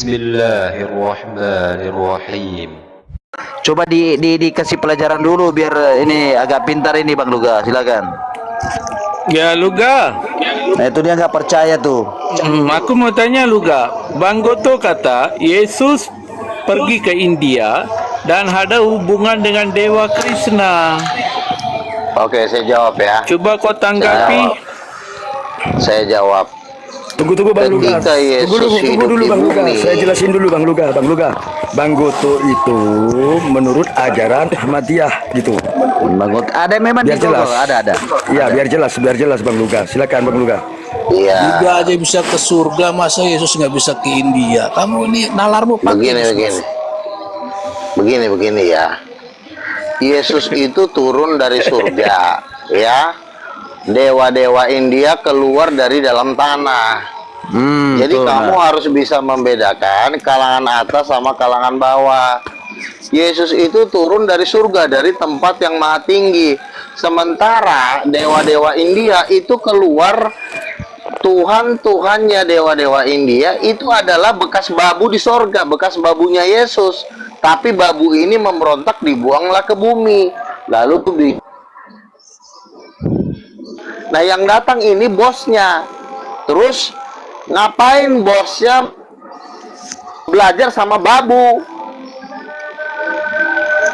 Bismillahirrahmanirrahim. Coba dikasih pelajaran dulu biar ini agak pintar ini Bang Luga, silakan. Ya Luga. Nah itu dia nggak percaya tuh. Aku mau tanya Luga. Bang Goto kata Yesus pergi ke India dan ada hubungan dengan Dewa Krishna. Oke, saya jawab ya. Coba kau tanggapi. Saya jawab. Tunggu Bang Luga. Ketika Yesus Tunggu dulu Bang Luga. Saya jelasin dulu Bang Luga. Bang Goto itu menurut ajaran Ahmadiyah gitu. Bang Goto ada memang biar di jelas. Google, ada. Iya, biar jelas Bang Luga. Silakan Bang Luga. Iya. Juga aja bisa ke surga, masa Yesus nggak bisa ke India? Kamu ini nalarmu pakai Begini ya. Yesus itu turun dari surga, ya. Dewa-dewa India keluar dari dalam tanah. Jadi kamu harus bisa membedakan kalangan atas sama kalangan bawah. Yesus itu turun dari surga, dari tempat yang maha tinggi. Sementara dewa-dewa India itu keluar, Tuhan-Tuhannya dewa-dewa India itu adalah bekas babu di sorga, bekas babunya Yesus. Tapi babu ini memberontak, dibuanglah ke bumi. Lalu nah yang datang ini bosnya. Terus ngapain bosnya belajar sama babu?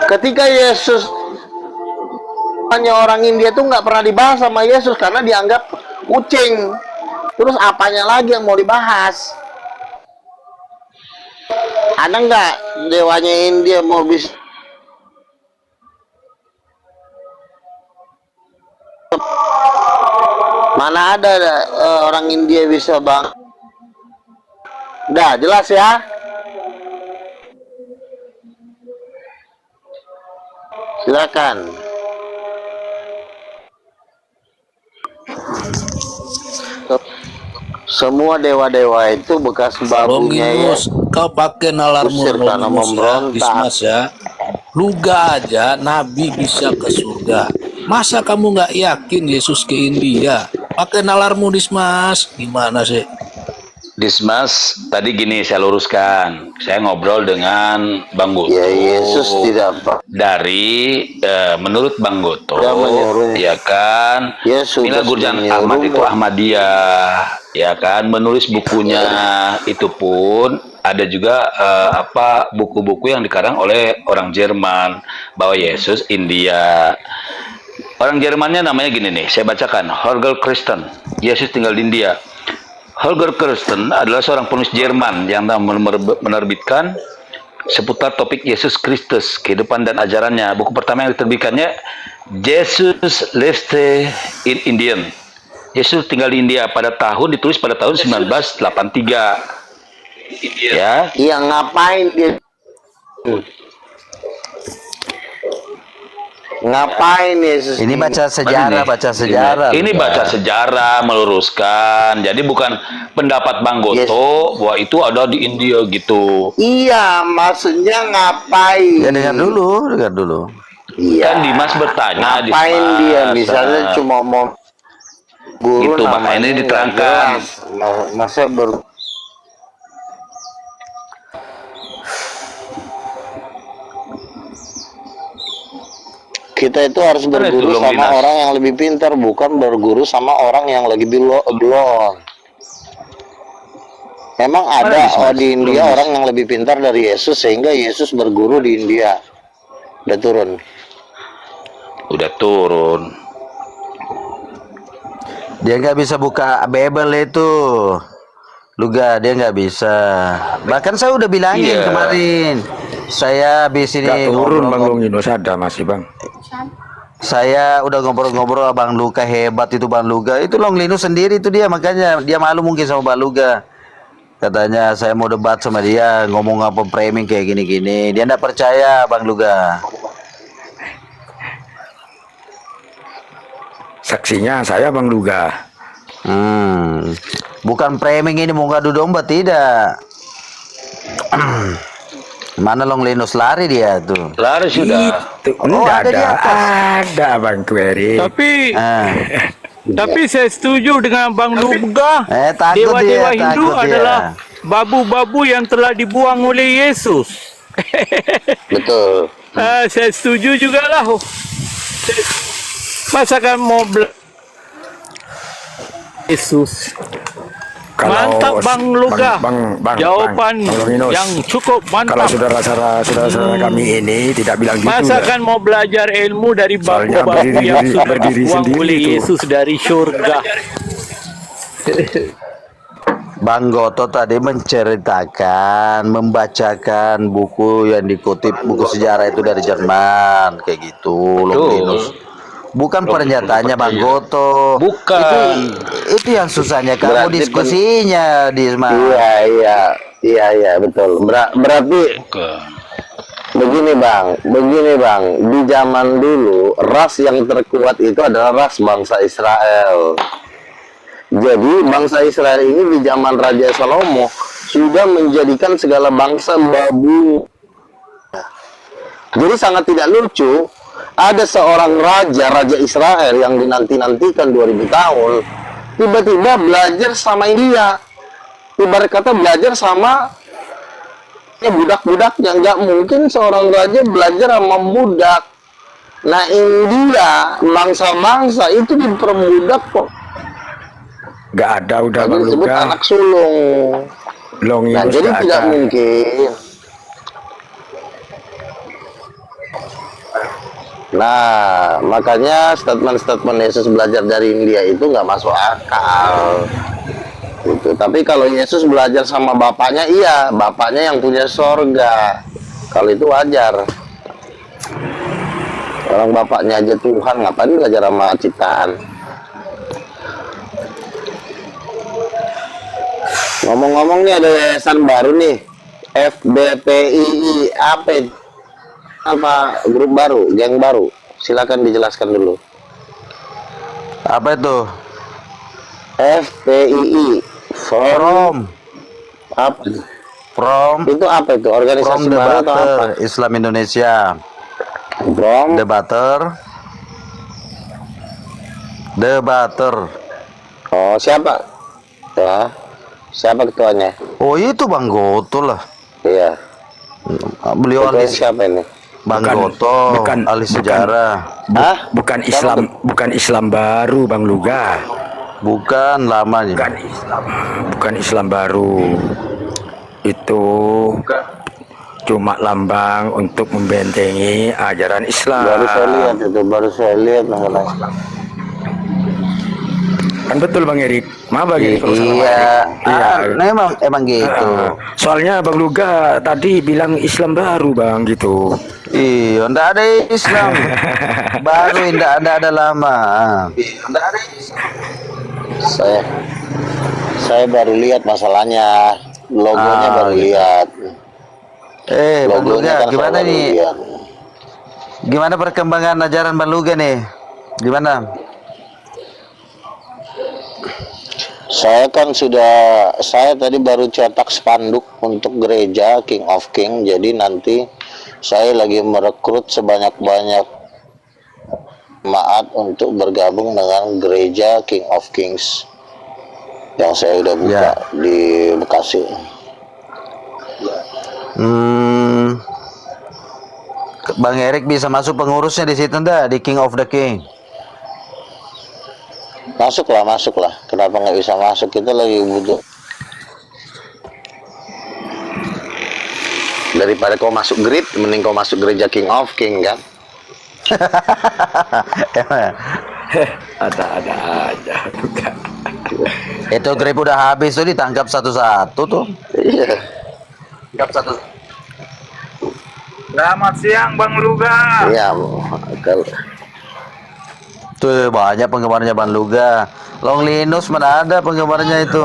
Ketika Yesus, hanya orang India tuh nggak pernah dibahas sama Yesus karena dianggap kucing. Terus apanya lagi yang mau dibahas? Ada nggak dewanya India mau bisa? Mana ada orang India bisa bang? Udah jelas ya? Silakan. Semua dewa-dewa itu bekas babunya ya. Kau pakai nalarmu Dismas ya. Luga aja Nabi bisa ke surga. Masa kamu nggak yakin Yesus ke India? Pakai nalarmu Dismas. Gimana sih? Dismas, tadi gini saya luruskan. Saya ngobrol dengan Bang Goto. Ya Yesus tidak dari menurut Bang Goto, ya kan? Yesus Gurjan Ahmad itu Ahmadiyah, ya kan? Menulis bukunya itu pun ada juga buku-buku yang dikarang oleh orang Jerman bahwa Yesus India. Orang Jermannya namanya gini nih, saya bacakan. Holger Christen, Yesus tinggal di India. Holger Christen adalah seorang penulis Jerman yang menerbitkan seputar topik Yesus Kristus, kehidupan dan ajarannya. Buku pertama yang diterbitkannya Jesus Lived in India. Yesus tinggal di India ditulis pada tahun 1983. Ya. Yang ngapain dia? Ngapain Yesus? Ini baca sejarah. Ini baca sejarah, meluruskan. Jadi bukan pendapat Bang Goto bahwa itu ada di India gitu. Iya, maksudnya ngapain? Ya dengar dulu. Iya. Kan Dimas bertanya. Ngapain dia? Misalnya cuma mau guru itu makanya ini diterangkan. Masa kita itu harus berguru sama orang yang lebih pintar, bukan berguru sama orang yang lagi belum. Emang ada di India orang yang lebih pintar dari Yesus sehingga Yesus berguru di India. Udah turun. Dia nggak bisa buka Bible itu, Luga, dia nggak bisa. Bahkan saya udah bilangin kemarin. Saya habis ini turun Bang Longinus ada masih Bang. Saya udah ngobrol-ngobrol Bang Luga, hebat itu Bang Luga. Itu Long Linus sendiri itu dia, makanya dia malu mungkin sama Bang Luga. Katanya saya mau debat sama dia, ngomong apa framing kayak gini-gini. Dia nggak percaya Bang Luga. Saksinya saya Bang Luga. Bukan framing ini mau ngadu domba, tidak. Mana Long Linus lari dia tuh? Lari sudah. Ada Bang Query. Tapi saya setuju dengan Bang Luga. Dewa-dewa Hindu adalah babu-babu yang telah dibuang oleh Yesus. Betul. Saya setuju juga lah. Masakan mau Yesus. Mantap Bang Luga. Jawaban Bang Longinus. yang cukup Kalau mantap. saudara-saudara kami ini tidak bilang gitu. Masakan mau belajar ilmu dari Soalnya babu-babu yang sudah berdiri dibuang sendiri oleh itu. Yesus dari surga. Bang Goto tadi menceritakan, membacakan buku yang dikutip, buku sejarah itu dari Jerman, kayak gitu, Longinus. Bukan pernyataannya Bang Goto. Bukan. Itu yang susahnya kamu Berarti diskusinya, Disma. Iya, betul. Berarti Bukan. begini bang, di zaman dulu ras yang terkuat itu adalah ras bangsa Israel. Jadi bangsa Israel ini di zaman Raja Salomo sudah menjadikan segala bangsa babu. Jadi sangat tidak lucu, ada seorang raja Israel yang dinanti-nantikan 2000 tahun, tiba-tiba belajar sama India. Ibarat kata belajar sama budak-budaknya. Nggak mungkin seorang raja belajar sama budak. Nah, India, bangsa-bangsa itu diperbudak kok. Nggak ada udah Tadi Bang disebut Luga. anak sulung. Nah, Longinus jadi nggak tidak ada. mungkin. Nah, makanya statement-statement Yesus belajar dari India itu nggak masuk akal. Gitu. Tapi kalau Yesus belajar sama bapaknya, iya, bapaknya yang punya sorga. Kalau itu wajar. Orang bapaknya aja Tuhan, ngapain belajar sama ciptaan? Ngomong-ngomong nih ada yayasan baru nih, FBPII, apa grup baru, geng baru? Silakan dijelaskan dulu. Apa itu? FPII, Forum apa? From Itu apa itu? Organisasi baru atau apa? Debater Islam Indonesia. From Debater. Oh, siapa? Ya. Siapa ketuanya? Oh, itu Bang Goto lah. Iya. Beliau Ketuanya ahli siapa ini? Bang Bukan- Goto, bukan- ahli sejarah. Hah? Bukan Islam baru Bang Luga. Bukan lamanya. Bukan Islam baru. Itu cuma lambang untuk membentengi ajaran Islam. Baru saya lihat masalahnya. Kan betul Bang Erik. Maaf Bang Erik. kalau salah, Bang Iya, Erik. Iya. emang gitu. Soalnya Bang Luga tadi bilang Islam baru Bang gitu. Iya, ndak ada Islam. Baru ndak ada lama. Saya baru lihat masalahnya. Logonya baru gitu. lihat. Bang Luga, kan saya gimana baru nih? lihat. Gimana perkembangan ajaran Bang Luga nih? Gimana? Saya tadi baru cetak spanduk untuk gereja King of King. Jadi nanti saya lagi merekrut sebanyak-banyak jemaat untuk bergabung dengan gereja King of Kings yang saya udah buka di Bekasi. Bang Erik bisa masuk pengurusnya di situ ndak, di King of the King? Masuklah. Kenapa nggak bisa masuk? Kita lagi butuh. Daripada kau masuk grid, mending kau masuk gereja King of King kan? Ada aja. Itu grip udah habis tuh, ditangkap satu-satu tuh. Iya. Selamat siang Bang Luga. Iya. Kalau Tuh banyak penggemarnya Bang Luga. Long Linus mana ada penggemarnya itu?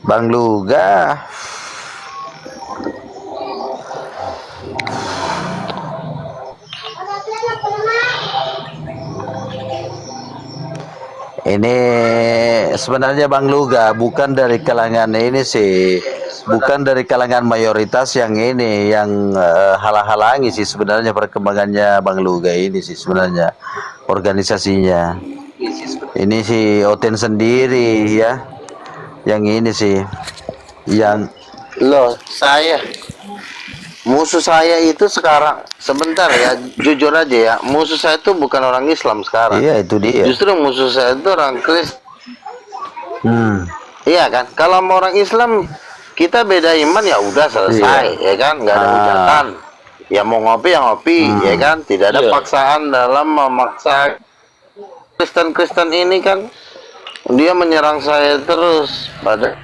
Bang Luga. Ini sebenarnya Bang Luga bukan dari kalangan ini sih, bukan dari kalangan mayoritas yang ini, yang halang-halangi sih sebenarnya perkembangannya Bang Luga ini sih sebenarnya. organisasinya. Ini si Oten sendiri ya. Yang ini sih yang Loh, musuh saya itu sekarang, sebentar ya, jujur aja ya, musuh saya itu bukan orang Islam sekarang. iya itu dia. Justru musuh saya itu orang Kristen. Hmm. Iya kan? Kalau sama orang Islam kita beda iman ya udah selesai, ya kan? Nggak ada hujatan. Ya mau ngopi ya ngopi, ya kan? Tidak ada paksaan dalam memaksa. Kristen-Kristen ini kan dia menyerang saya terus. Pada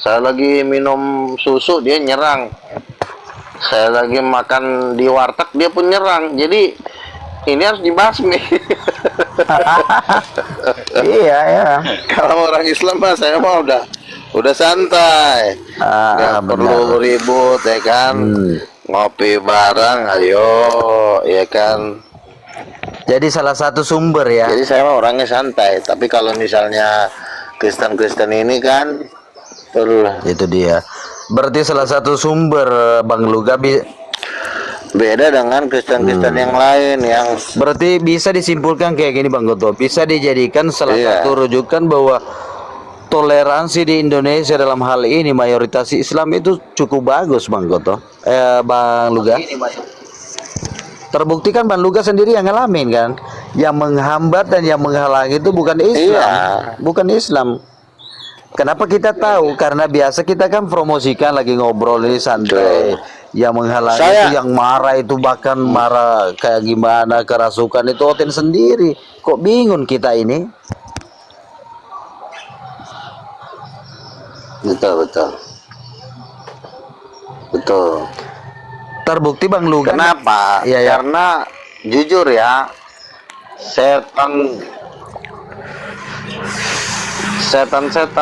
saya lagi minum susu dia nyerang. Saya lagi makan di warteg dia pun nyerang. Jadi ini harus dibasmi. Iya ya. Kalau orang Islam mah saya mah udah santai, nggak perlu ribut ya kan, ngopi bareng, ayo ya kan. Jadi salah satu sumber ya. Jadi saya mah orangnya santai. Tapi kalau misalnya Kristen-Kristen ini kan, Itu dia. Berarti salah satu sumber Bang Luga beda dengan Kristen-Kristen yang lain yang berarti bisa disimpulkan kayak gini Bang Goto. Bisa dijadikan salah satu rujukan bahwa toleransi di Indonesia dalam hal ini mayoritas Islam itu cukup bagus Bang Goto. Bang Luga. Terbukti kan Bang Luga sendiri yang ngalamin kan. Yang menghambat dan yang menghalangi itu bukan Islam. Bukan Islam. Kenapa kita tahu? Karena biasa kita kan promosikan lagi ngobrol ini santai. Yang menghalangi itu yang marah itu bahkan marah kayak gimana kerasukan itu Oten sendiri. Kok bingung kita ini? betul. Terbukti Bang Luga. Kenapa? Ya. Karena jujur ya, setan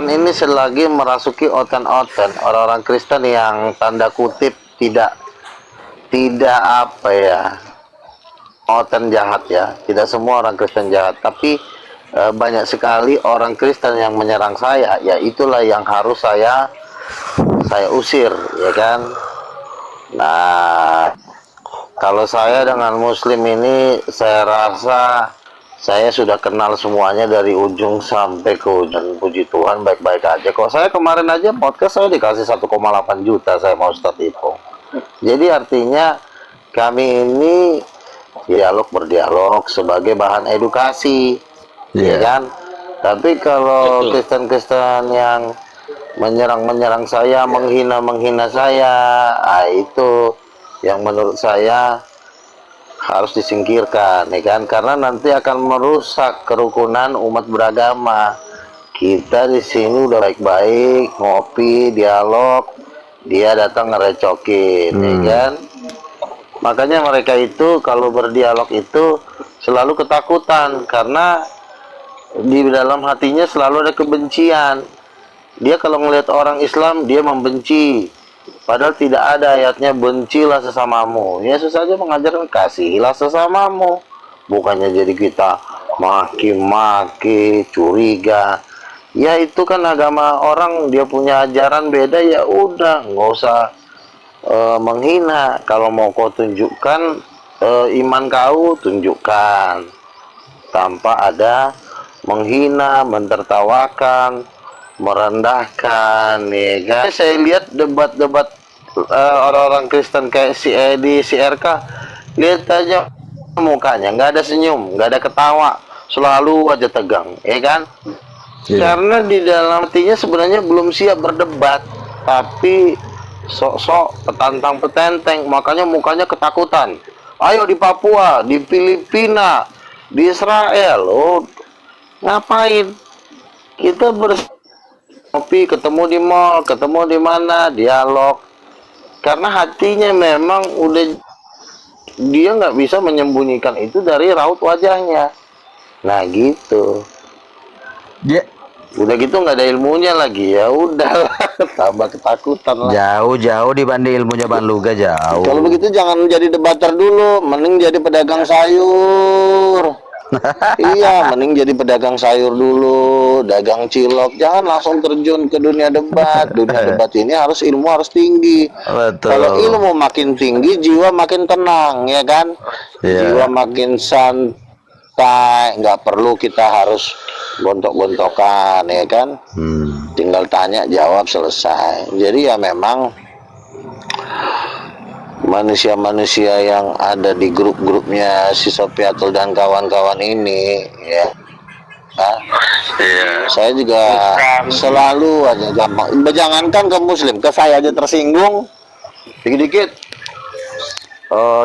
ini selagi merasuki Oten-Oten, orang-orang Kristen yang tanda kutip tidak apa ya, Oten jahat ya. Tidak semua orang Kristen jahat, tapi banyak sekali orang Kristen yang menyerang saya. Ya itulah yang harus saya usir, ya kan. Nah, kalau saya dengan Muslim ini, saya rasa saya sudah kenal semuanya dari ujung sampai ke ujung. Puji Tuhan baik-baik aja. Kok saya kemarin aja podcast saya dikasih 1,8 juta saya mau Ustadz Ipong. Jadi artinya kami ini berdialog sebagai bahan edukasi, ya kan. Tapi kalau Kristen-Kristen yang menyerang saya, menghina saya, itu yang menurut saya harus disingkirkan, ya kan, karena nanti akan merusak kerukunan umat beragama. Kita di sini udah baik-baik ngopi, dialog, dia datang ngerecokin, ya kan. Makanya mereka itu kalau berdialog itu selalu ketakutan karena di dalam hatinya selalu ada kebencian. Dia kalau melihat orang Islam dia membenci, padahal tidak ada ayatnya bencilah sesamamu. Yesus saja mengajarkan kasihilah sesamamu. Bukannya jadi kita maki-maki, curiga. Ya itu kan agama orang, dia punya ajaran beda, ya udah nggak usah menghina. Kalau mau kau tunjukkan iman kau, tunjukkan tanpa ada menghina, mentertawakan, merendahkan, ya kan. Saya lihat debat-debat orang-orang Kristen kayak si Edi, si RK, lihat aja mukanya nggak ada senyum, nggak ada ketawa, selalu aja tegang, ya kan. Karena di dalam hatinya sebenarnya belum siap berdebat, tapi sok-sok petantang petenteng, makanya mukanya ketakutan. Ayo di Papua, di Filipina, di Israel, ngapain kita ngopi, ketemu di mall, ketemu di mana, dialog. Karena hatinya memang udah, dia nggak bisa menyembunyikan itu dari raut wajahnya. Nah gitu. Udah gitu nggak ada ilmunya lagi, ya udah tambah ketakutan lah. Jauh dibanding ilmunya Bang Luga, jauh. Kalau begitu jangan jadi debater dulu, mending jadi pedagang sayur. Iya, mending jadi pedagang sayur dulu, dagang cilok. Jangan langsung terjun ke dunia debat. Dunia debat ini ilmu harus tinggi. Betul. Kalau ilmu makin tinggi, jiwa makin tenang, ya kan? Jiwa makin santai, nggak perlu kita harus gontok-gontokan, ya kan? Tinggal tanya jawab selesai. Jadi ya memang manusia-manusia yang ada di grup-grupnya si Sopiatul dan kawan-kawan ini, ya. Saya juga selalu aja gampang. Jangankan ke Muslim, ke saya aja tersinggung dikit-dikit.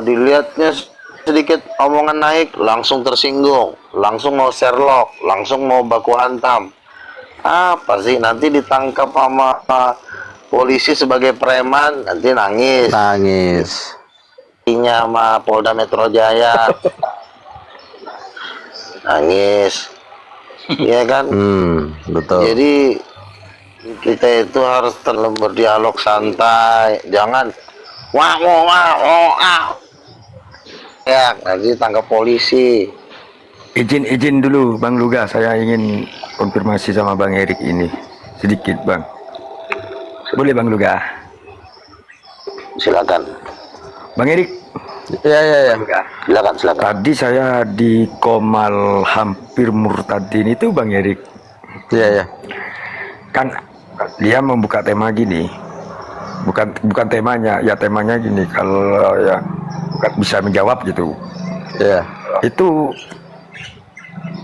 Dilihatnya sedikit omongan naik, langsung tersinggung, langsung mau Sherlock, langsung mau baku hantam. Apa sih, nanti ditangkap sama polisi sebagai preman, nanti nangis. Nya sama Polda Metro Jaya nangis, ya kan? Betul. Jadi kita itu harus berdialog santai, jangan ya nanti tangkap polisi. Izin dulu Bang Luga, saya ingin konfirmasi sama Bang Erik ini sedikit Bang. Boleh Bang Luga? Silakan. Bang Erik. Ya. Silakan. Tadi saya di Komal hampir murtadin itu Bang Erik. Iya. Kan dia membuka tema gini. Bukan temanya, ya temanya gini, kalau ya bukan bisa menjawab gitu. Iya. Itu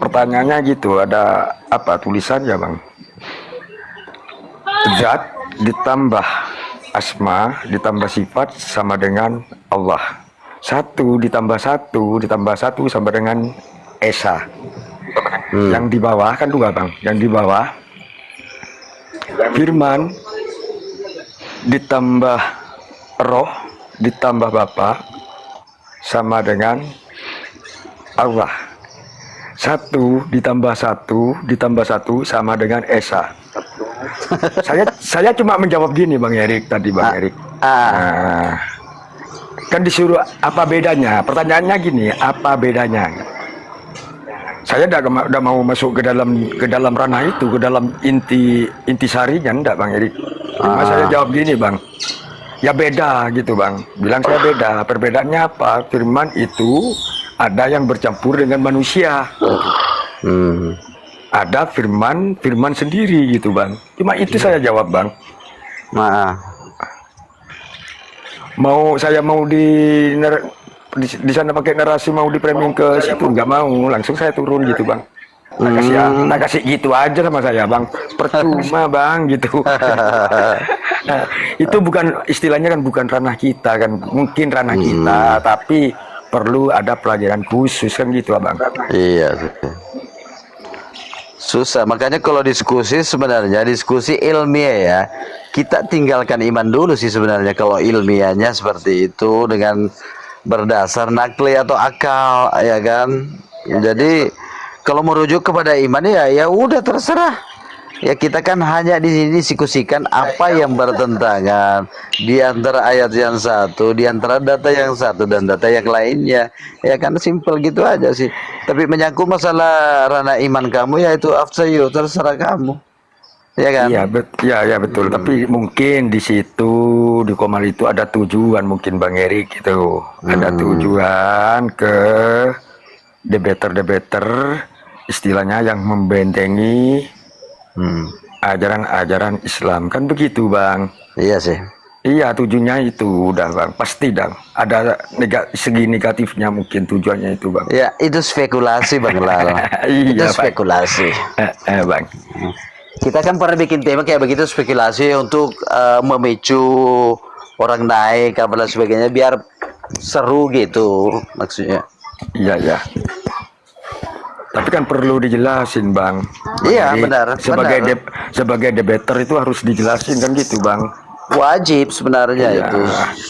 pertanyaannya gitu, ada apa tulisannya Bang? Zat ditambah asma ditambah sifat sama dengan Allah. 1 ditambah 1 sama dengan Esa. Yang di bawah kan 2 Bang. Yang di bawah firman ditambah roh ditambah Bapa sama dengan Allah. 1 ditambah 1 sama dengan Esa. Saya cuma menjawab gini Bang Erik tadi Bang Erik. Kan disuruh apa bedanya? Pertanyaannya gini, apa bedanya? Saya udah mau masuk ke dalam ranah itu, ke dalam intisarinya enggak Bang Erik. Cuma saya jawab gini Bang. Ya beda gitu Bang. Bilang saya beda. Perbedaannya apa? Firman itu ada yang bercampur dengan manusia. Ada firman sendiri gitu Bang. Cuma itu saya jawab Bang. Saya mau di sana pakai narasi, mau di framing ke situ nggak mau, langsung saya turun gitu Bang. Tak kasih gitu aja sama saya Bang, percuma Bang gitu. Itu bukan, istilahnya kan bukan ranah kita kan, mungkin ranah kita, tapi perlu ada pelajaran khusus kan gitu Abang. Iya. Susah, makanya kalau diskusi sebenarnya diskusi ilmiah ya, kita tinggalkan iman dulu sih sebenarnya. Kalau ilmiahnya seperti itu dengan berdasar nakli atau akal, ya kan. Jadi kalau merujuk kepada iman ya udah terserah. Ya kita kan hanya di sini diskusikan apa yang bertentangan di antara ayat yang satu, di antara data yang satu dan data yang lainnya. Ya kan simple gitu aja sih. Tapi menyangkut masalah ranah iman kamu ya itu up to you, terserah kamu. Ya kan? Iya, betul. Tapi mungkin di situ di Komal itu ada tujuan mungkin Bang Erik itu. Ada tujuan ke debater istilahnya yang membentengi ajaran-ajaran Islam kan begitu Bang. Iya sih. Iya, tujuannya itu udah Bang, pasti Bang. Ada segi negatifnya mungkin tujuannya itu Bang. Ya, itu spekulasi Bang Lal. Itu Iya, spekulasi. Bang. Kita kan pernah bikin tema kayak begitu, spekulasi untuk memicu orang naik dan sebagainya biar seru gitu maksudnya. Iya. Tapi kan perlu dijelasin Bang. Iya, Jadi, benar. Sebagai debater itu harus dijelasin kan gitu Bang. Wajib sebenarnya Iya. itu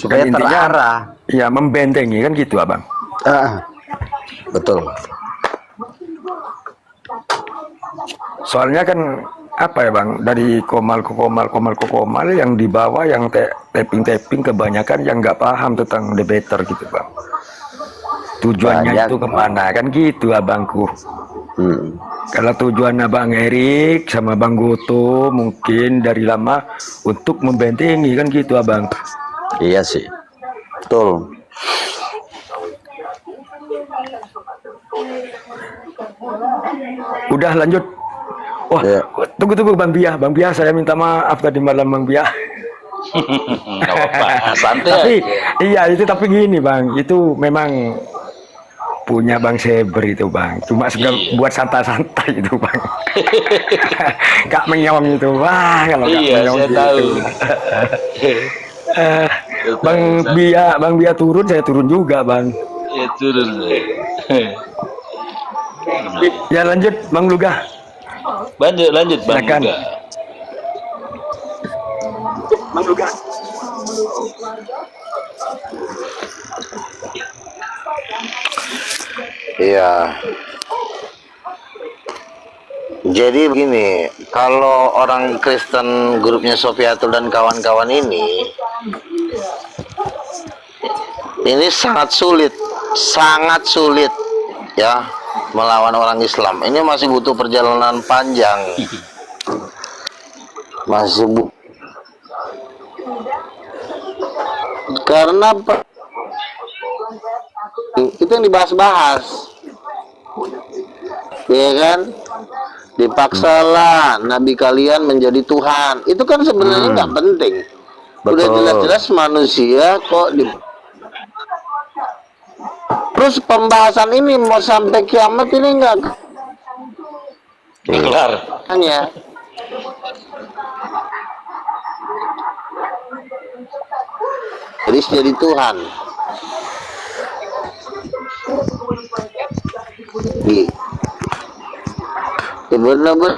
supaya Kan intinya, terarah. Ya membentengi kan gitu Abang. Betul. Soalnya kan apa ya Bang, dari komal ke komal yang di bawah yang tapping kebanyakan yang nggak paham tentang debater gitu Bang. Tujuannya Banyak. itu kemana kan gitu Abangku. Kalau tujuan Bang Erik sama Bang Goto mungkin dari lama untuk membentengi kan gitu Abang. Iya sih. Betul. Udah lanjut. Wah, Ya. tunggu Bang Bia, saya minta maaf tadi malam Bang Bia. Nggak apa-apa, santai Tapi aja. iya itu tapi gini Bang, itu memang punya Bang Seber itu Bang. Cuma sekedar Iya. buat santai-santai itu Bang. Kak Menyong itu, wah kalau Kak Iya, Menyong saya gitu. tahu. Eh, Bang Bia turun, saya turun juga Bang. Ya turun. Ya lanjut Bang Luga. Lanjut Bang Silakan. juga. Bang Luga. Iya. Jadi begini, kalau orang Kristen grupnya Sofiatul dan kawan-kawan ini sangat sulit ya melawan orang Islam. Ini masih butuh perjalanan panjang. Masih karena itu yang dibahas-bahas, ya kan? Dipaksalah nabi kalian menjadi Tuhan. Itu kan sebenarnya nggak penting. Udah Betul. jelas-jelas manusia kok terus pembahasan ini mau sampai kiamat ini nggak Kelar. hanya jadi Tuhan. Bener-bener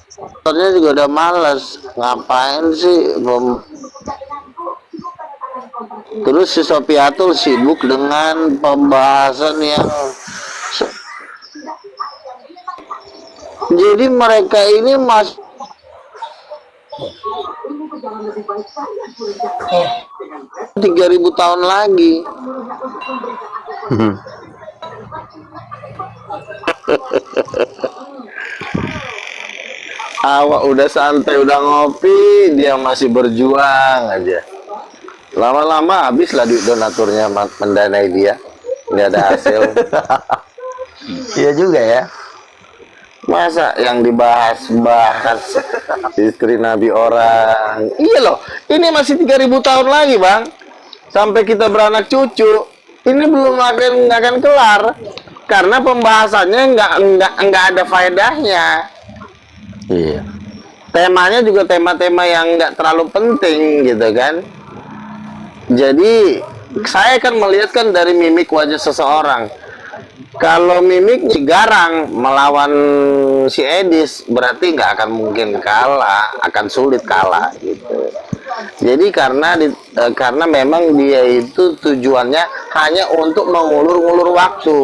sebenarnya juga udah malas, ngapain sih terus si Sofiatul sibuk dengan pembahasan yang jadi mereka ini 3.000 tahun lagi. Awak udah santai, udah ngopi, dia masih berjuang aja. Lama-lama habislah duit donaturnya mendanai dia, nggak ada hasil. Iya juga ya. Masa yang dibahas-bahas istri Nabi orang. Iya loh, ini masih 3.000 tahun lagi Bang, sampai kita beranak cucu. Ini belum nggak akan kelar karena pembahasannya nggak ada faedahnya. Iya. Temanya juga tema-tema yang nggak terlalu penting gitu kan. Jadi saya kan melihat kan dari mimik wajah seseorang. Kalau mimiknya garang melawan si Edis, berarti nggak akan mungkin kalah, akan sulit kalah gitu. Jadi karena memang dia itu tujuannya hanya untuk mengulur-ngulur waktu.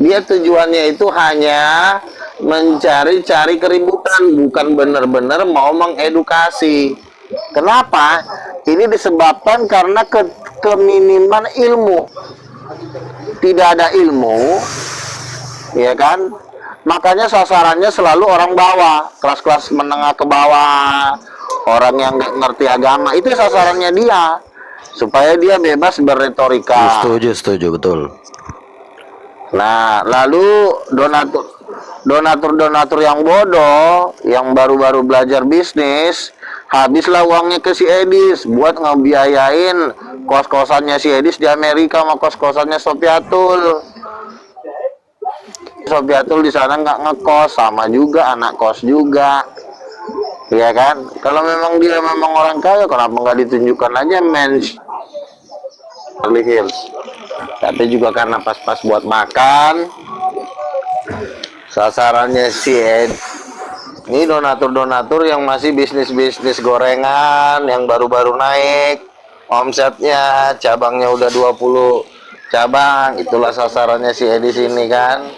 Dia tujuannya itu hanya mencari-cari keributan, bukan benar-benar mau mengedukasi. Kenapa? Ini disebabkan karena keminiman ilmu. Tidak ada ilmu, ya kan? Makanya sasarannya selalu orang bawah, kelas-kelas menengah ke bawah, orang yang nggak ngerti agama. Itu sasarannya dia, supaya dia bebas berretorika. Setuju, betul. Nah, lalu donatur yang bodoh, yang baru-baru belajar bisnis, habislah uangnya ke si Edis buat ngebiayain kos-kosannya si Edis di Amerika sama kos-kosannya Sofiatul. Sofiatul di sana nggak ngekos, sama juga anak kos juga, ya kan? Kalau memang dia memang orang kaya, kenapa nggak ditunjukkan aja Beverly Hills? Tapi juga karena pas-pas buat makan, sasarannya si Ed. Ini donatur-donatur yang masih bisnis-bisnis gorengan, yang baru-baru naik, omsetnya, cabangnya udah 20 cabang, itulah sasarannya si Edi sini kan.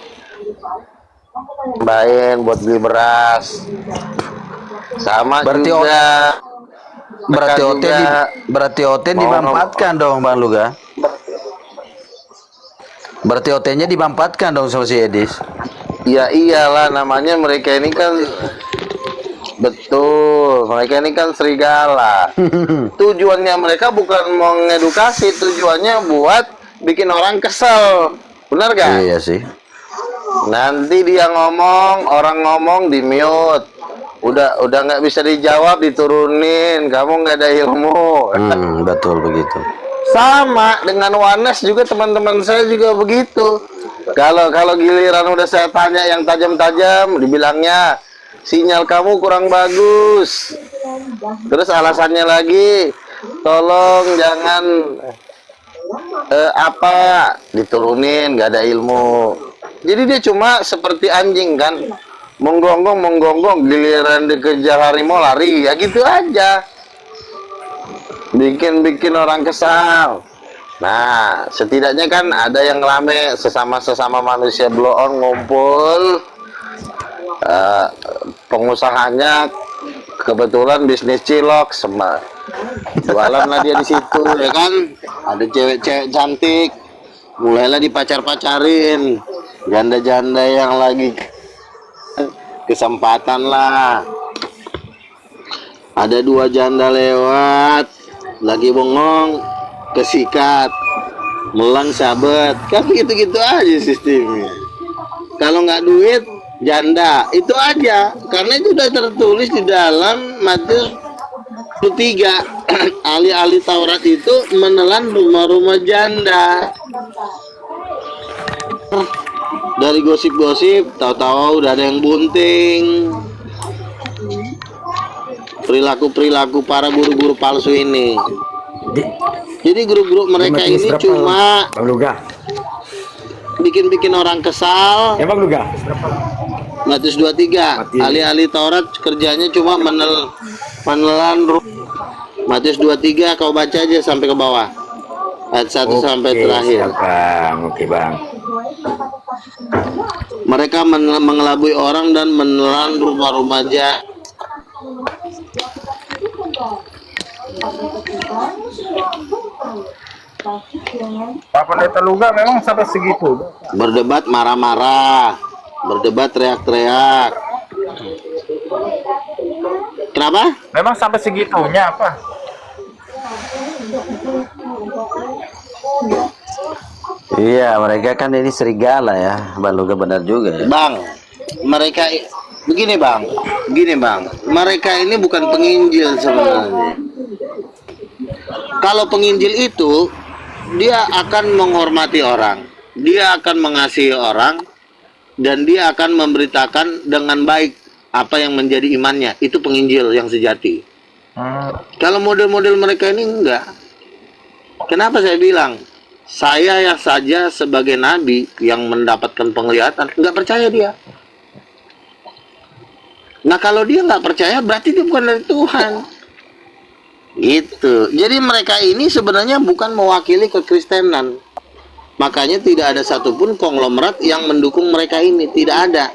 Bayin buat beli beras. Sama Berarti juga. Berarti OT dimanfaatkan dong Bang Luga. Berarti OT-nya dimanfaatkan dong sama si Edis. Ya iyalah, namanya mereka ini kan betul, mereka ini kan serigala. Tujuannya mereka bukan mau ngedukasi, tujuannya buat bikin orang kesel. Benar gak? Iya sih. Nanti dia ngomong, orang ngomong di mute. Udah nggak bisa dijawab, diturunin. Kamu nggak ada ilmu. Betul begitu. Sama dengan Wanes juga, teman-teman saya juga begitu. Kalau giliran udah saya tanya yang tajam-tajam, dibilangnya sinyal kamu kurang bagus. Terus alasannya lagi, tolong jangan diturunin, nggak ada ilmu. Jadi dia cuma seperti anjing kan, menggonggong, giliran dikejar harimau lari, ya gitu aja. Bikin orang kesal. Nah, setidaknya kan ada yang rame, sesama manusia blow on ngumpul. Pengusahanya kebetulan bisnis cilok, jualan lah dia di situ, ya kan. Ada cewek-cewek cantik, mulailah dipacar-pacarin. Janda-janda yang lagi kesempatan lah. Ada 2 janda lewat, lagi bengong, kesikat, melang sabet, kan gitu-gitu aja sistemnya. Kalau nggak duit, janda, itu aja. Karena itu udah tertulis di dalam Matius 23. Ahli-ahli Taurat itu menelan rumah-rumah janda. Dari gosip-gosip, tahu-tahu udah ada yang bunting. Perilaku para guru-guru palsu ini. Jadi guru-guru mereka ini cuma Bang Luga. bikin orang kesal. Ya Bang Luga. Matius 23. Ahli-ahli Taurat kerjanya cuma menelan Matius 23, kau baca aja sampai ke bawah. Ayat 1 sampai terakhir. Siap, Bang. Oke, Bang. Mereka mengelabui orang dan menelan rumah-rumah janda. Pak Pendeta Luga memang sampai segitu. Berdebat marah-marah, berdebat teriak-teriak. Kenapa? Memang sampai segitunya apa? Iya, mereka kan ini serigala ya. Bang Luga benar juga ya. Bang, mereka begini bang, mereka ini bukan penginjil sebenarnya. Kalau penginjil itu, dia akan menghormati orang, dia akan mengasihi orang, dan dia akan memberitakan dengan baik apa yang menjadi imannya. Itu penginjil yang sejati. Kalau model-model mereka ini enggak. Kenapa saya bilang? Saya yang saja sebagai nabi yang mendapatkan penglihatan, nggak percaya dia. Nah kalau dia nggak percaya, berarti dia bukan dari Tuhan. Gitu. Jadi mereka ini sebenarnya bukan mewakili kekristenan. Makanya tidak ada satupun konglomerat yang mendukung mereka ini. Tidak ada.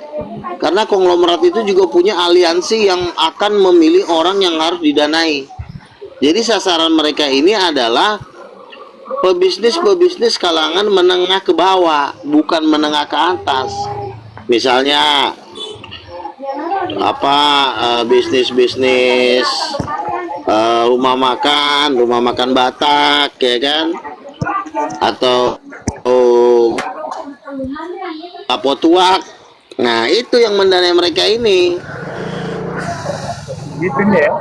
Karena konglomerat itu juga punya aliansi yang akan memilih orang yang harus didanai. Jadi sasaran mereka ini adalah pebisnis kalangan menengah ke bawah, bukan menengah ke atas. Misalnya bisnis rumah makan Batak, ya kan? Atau apotuak. Nah, itu yang mendanai mereka ini. Gitu ya.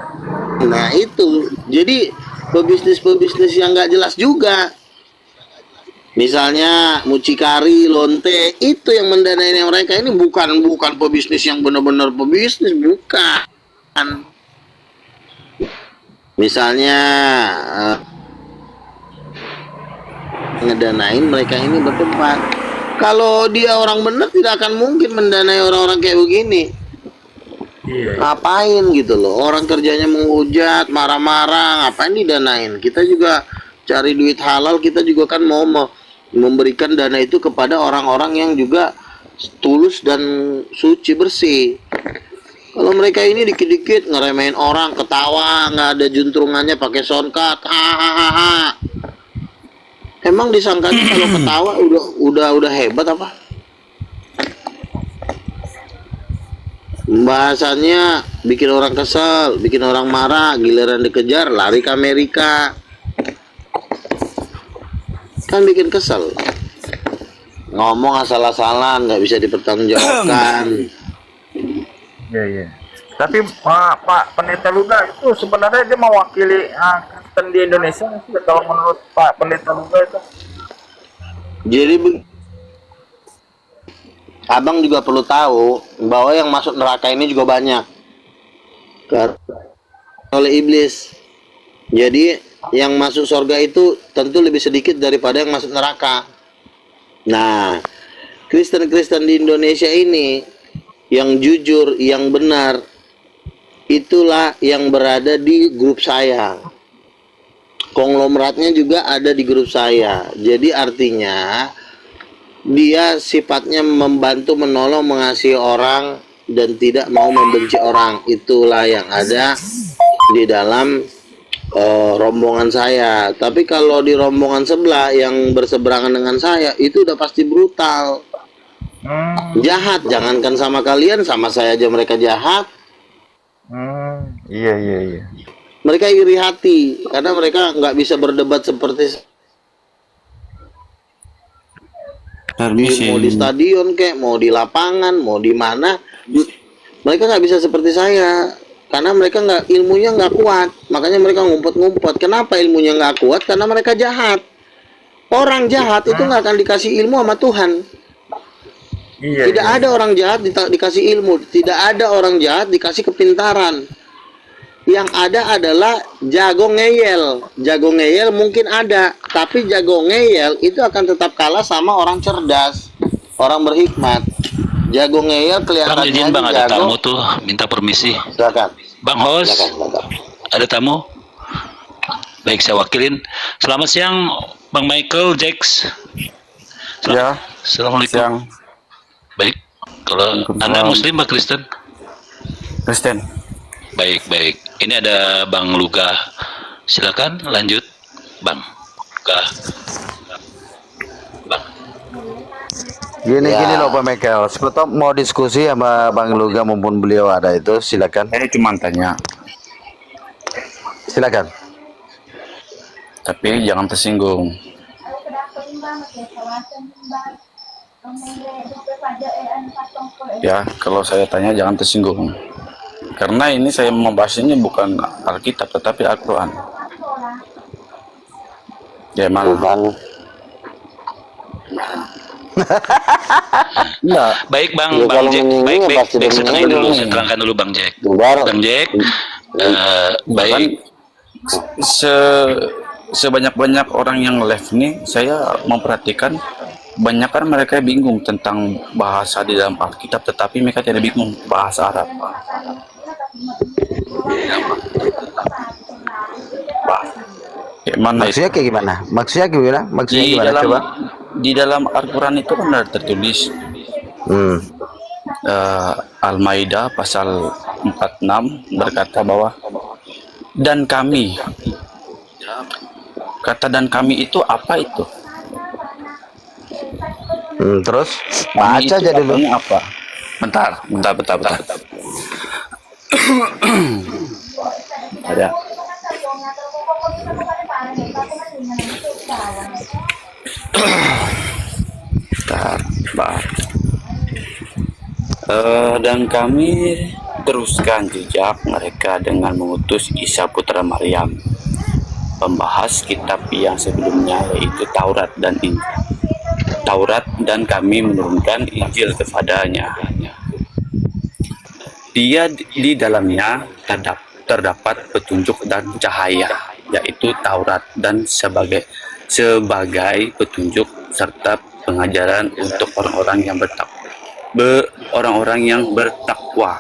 Nah, itu. Jadi pebisnis yang nggak jelas juga. Misalnya mucikari, lonte, itu yang mendanai mereka ini bukan pebisnis yang benar-benar pebisnis, bukan. Misalnya ngedanain mereka ini berdebat. Kalau dia orang benar tidak akan mungkin mendanai orang-orang kayak begini. Ngapain gitu loh, orang kerjanya menghujat, marah-marah, ngapain didanain? Kita juga cari duit halal, kita juga kan mau memberikan dana itu kepada orang-orang yang juga tulus dan suci bersih. Kalau mereka ini dikit-dikit ngeremehin orang, ketawa, nggak ada juntrungannya, pakai soundcard, hahaha. Emang disangkanya kalau ketawa udah hebat apa? Bahasannya bikin orang kesel, bikin orang marah, giliran dikejar lari ke Amerika. Kan bikin kesel. ngomong asal-asalan, nggak bisa dipertanggungjawabkan. Iya, iya. Tapi Pak Pendeta Luga itu sebenarnya dia mewakili Kristen di Indonesia nggak sih? Kalau menurut Pak Pendeta Luga itu? Jadi abang juga perlu tahu bahwa yang masuk neraka ini juga banyak oleh iblis. Jadi yang masuk surga itu tentu lebih sedikit daripada yang masuk neraka. Nah, Kristen-Kristen di Indonesia ini yang jujur, yang benar, itulah yang berada di grup saya. Konglomeratnya juga ada di grup saya. Jadi artinya dia sifatnya membantu, menolong, mengasihi orang dan tidak mau membenci orang. Itulah yang ada di dalam rombongan saya. Tapi kalau di rombongan sebelah yang berseberangan dengan saya, itu udah pasti brutal, jahat. Jangankan sama kalian, sama saya aja mereka jahat. Iya, iya, iya. Mereka iri hati karena mereka nggak bisa berdebat seperti mau di stadion kek, mau di lapangan, mau di mana. Mereka nggak bisa seperti saya karena mereka nggak, ilmunya nggak kuat. Makanya mereka ngumpet-ngumpet. Kenapa ilmunya nggak kuat? Karena mereka jahat. Orang jahat itu nggak akan dikasih ilmu sama Tuhan. Iya, Tidak ada orang jahat dikasih ilmu. Tidak ada orang jahat dikasih kepintaran. Yang ada adalah jago ngeyel. Jago ngeyel mungkin ada, tapi jago ngeyel itu akan tetap kalah sama orang cerdas, orang berhikmat. Jago ngeyel Bang, kelihatannya izin Bang, ada jago. tamu tuh, minta permisi. Silakan. Bang host, Silakan. ada tamu. Baik, saya wakilin. Selamat siang, Bang Michael Jax. Ya, Assalamualaikum. siang. Baik, kalau Anda Muslim, Pak Kristen? Kristen. Baik, baik. Ini ada Bang Luga. Silakan lanjut, Bang. Luga. Bang. Gini loh Pak Michael, sebetulnya mau diskusi sama Bang Luga mumpun beliau ada itu, silakan. Saya cuma tanya, Silakan. tapi jangan tersinggung. Ya, kalau saya tanya jangan tersinggung. Karena ini saya membahas ini bukan Alkitab, tetapi Al-Quran. Ya, malah. Enggak. Baik, Bang, Ya, Bang kalau Jack. menyinggung Baik, ya baik, pasti baik. Saya terangkan dulu, menyinggung. saya terangkan dulu, Bang Jack. Bubar. Bang Jack, Bahkan baik. sebanyak-banyak orang yang live ini, saya memperhatikan banyak kan mereka bingung tentang bahasa di dalam Alkitab, tetapi mereka tidak bingung bahasa Arab. Kayak mana itu? Maksudnya kayak gimana? Maksudnya gimana? Maksudnya Di gimana? dalam Coba. di dalam Al-Quran itu kan ada tertulis Hmm. Al-Maidah pasal 46 berkata bahwa dan kami, kata dan kami itu apa itu? Terus Kami baca itu aja dulu. artinya apa? Bentar. Ada. Bentar. Dan kami teruskan jejak mereka dengan mengutus Isa putra Maryam, pembahas kitab yang sebelumnya, yaitu Taurat dan Injil. Taurat, dan kami menurunkan Injil kepadanya. Dia di dalamnya terdapat petunjuk dan cahaya, yaitu Taurat, dan sebagai petunjuk serta pengajaran untuk orang-orang yang bertakwa.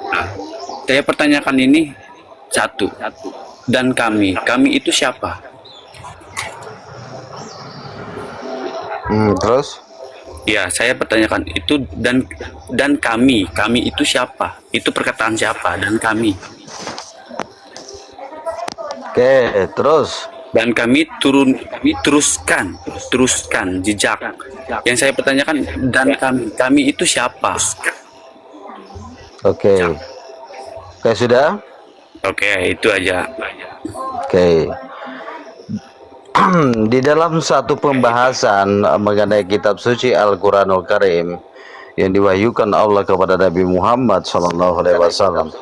Nah, saya pertanyakan ini satu. Dan kami itu siapa? Terus Ya, saya pertanyakan itu dan kami itu siapa? Itu perkataan siapa? Dan kami. oke, terus Dan kami teruskan jejak. Yang saya pertanyakan dan kami itu siapa? oke. Oke, sudah. Oke, itu aja. Oke. Di dalam satu pembahasan mengenai kitab suci Al-Quranul Karim yang diwahyukan Allah kepada Nabi Muhammad SAW,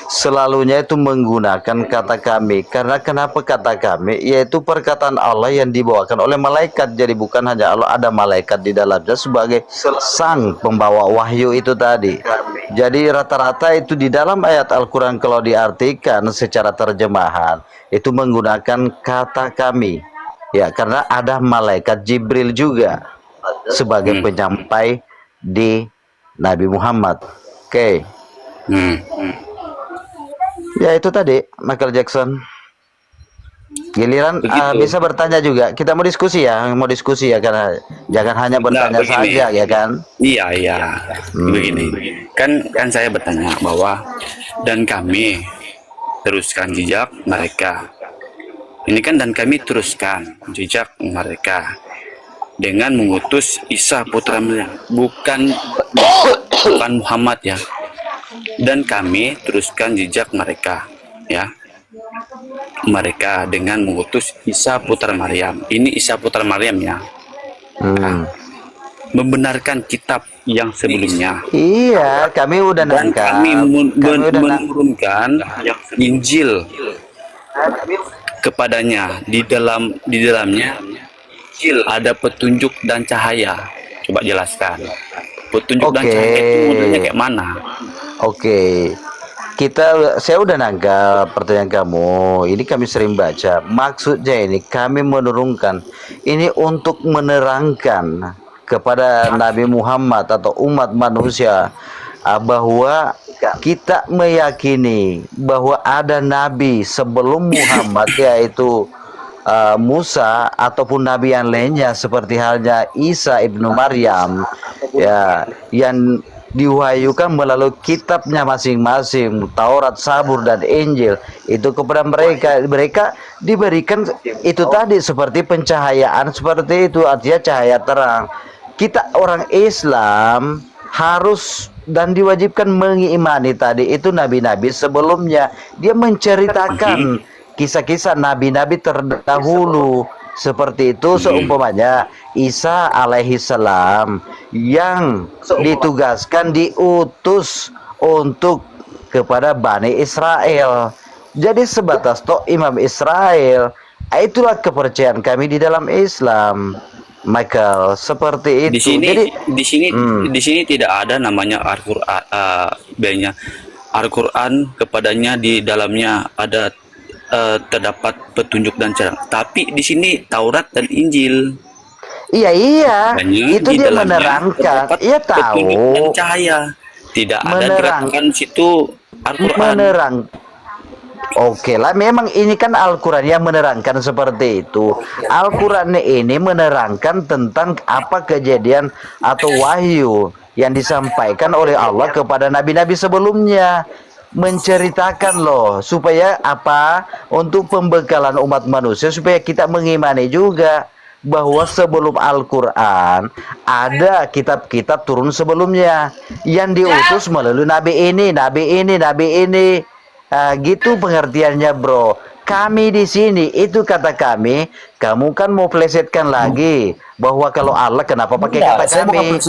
selalunya itu menggunakan kata kami. Karena kenapa kata kami? Yaitu perkataan Allah yang dibawakan oleh malaikat. Jadi bukan hanya Allah, ada malaikat di dalamnya sebagai sang pembawa wahyu itu tadi. Jadi rata-rata itu di dalam ayat Al-Quran kalau diartikan secara terjemahan itu menggunakan kata kami. Ya, karena ada malaikat Jibril juga sebagai penyampai di Nabi Muhammad. Oke. Ya itu tadi Michael Jackson. Giliran bisa bertanya juga. Kita mau diskusi ya, karena jangan hanya bertanya saja ya kan. Iya. Begini. Kan saya bertanya bahwa dan kami teruskan jejak mereka. Ini kan dan kami teruskan jejak mereka dengan mengutus Isa putra Maryam, bukan Muhammad ya. Dan kami teruskan jejak mereka ya. Mereka dengan mengutus Isa putra Maryam. Ini Isa putra Maryam ya. Membenarkan kitab yang sebelumnya. Iya, kami udah Dan nangkap. kami menurunkan Injil kepadanya. Di dalamnya ada petunjuk dan cahaya. Coba jelaskan. Petunjuk dan cahaya itu modelnya kayak mana? Oke. Saya udah nangkap pertanyaan kamu. Ini kami sering baca. Maksudnya ini kami menurunkan ini untuk menerangkan kepada Nabi Muhammad atau umat manusia bahwa kita meyakini bahwa ada nabi sebelum Muhammad, yaitu Musa ataupun nabi yang lainnya seperti halnya Isa ibnu Maryam ya, yang diwahyukan melalui kitabnya masing-masing, Taurat, Zabur dan Injil itu kepada mereka diberikan itu tadi seperti pencahayaan, seperti itu artinya cahaya terang. Kita orang Islam harus dan diwajibkan mengimani tadi itu nabi-nabi sebelumnya. Dia menceritakan kisah-kisah nabi-nabi terdahulu seperti itu. Seumpamanya Isa alaihi salam yang ditugaskan, diutus untuk kepada Bani Israel. Jadi sebatas toh Imam Israel. Itulah kepercayaan kami di dalam Islam, Michael, seperti itu. Di sini tidak ada namanya Al-Qur'an, Al-Qur'an kepadanya di dalamnya ada terdapat petunjuk dan cara. Tapi di sini Taurat dan Injil. Iya. Itu dia menerangkan. Iya tahu. Petunjuk dan cahaya. Tidak ada dikatakan situ Al-Qur'an. Oke lah, memang ini kan Al-Quran yang menerangkan seperti itu. Al-Quran ini menerangkan tentang apa kejadian atau wahyu yang disampaikan oleh Allah kepada nabi-nabi sebelumnya. Menceritakan loh, supaya apa? Untuk pembekalan umat manusia, supaya kita mengimani juga bahwa sebelum Al-Quran ada kitab-kitab turun sebelumnya yang diutus melalui nabi ini. Gitu pengertiannya, bro. Kami di sini itu kata kami. Kamu kan mau plesetkan lagi bahwa kalau Allah kenapa pakai kata kami?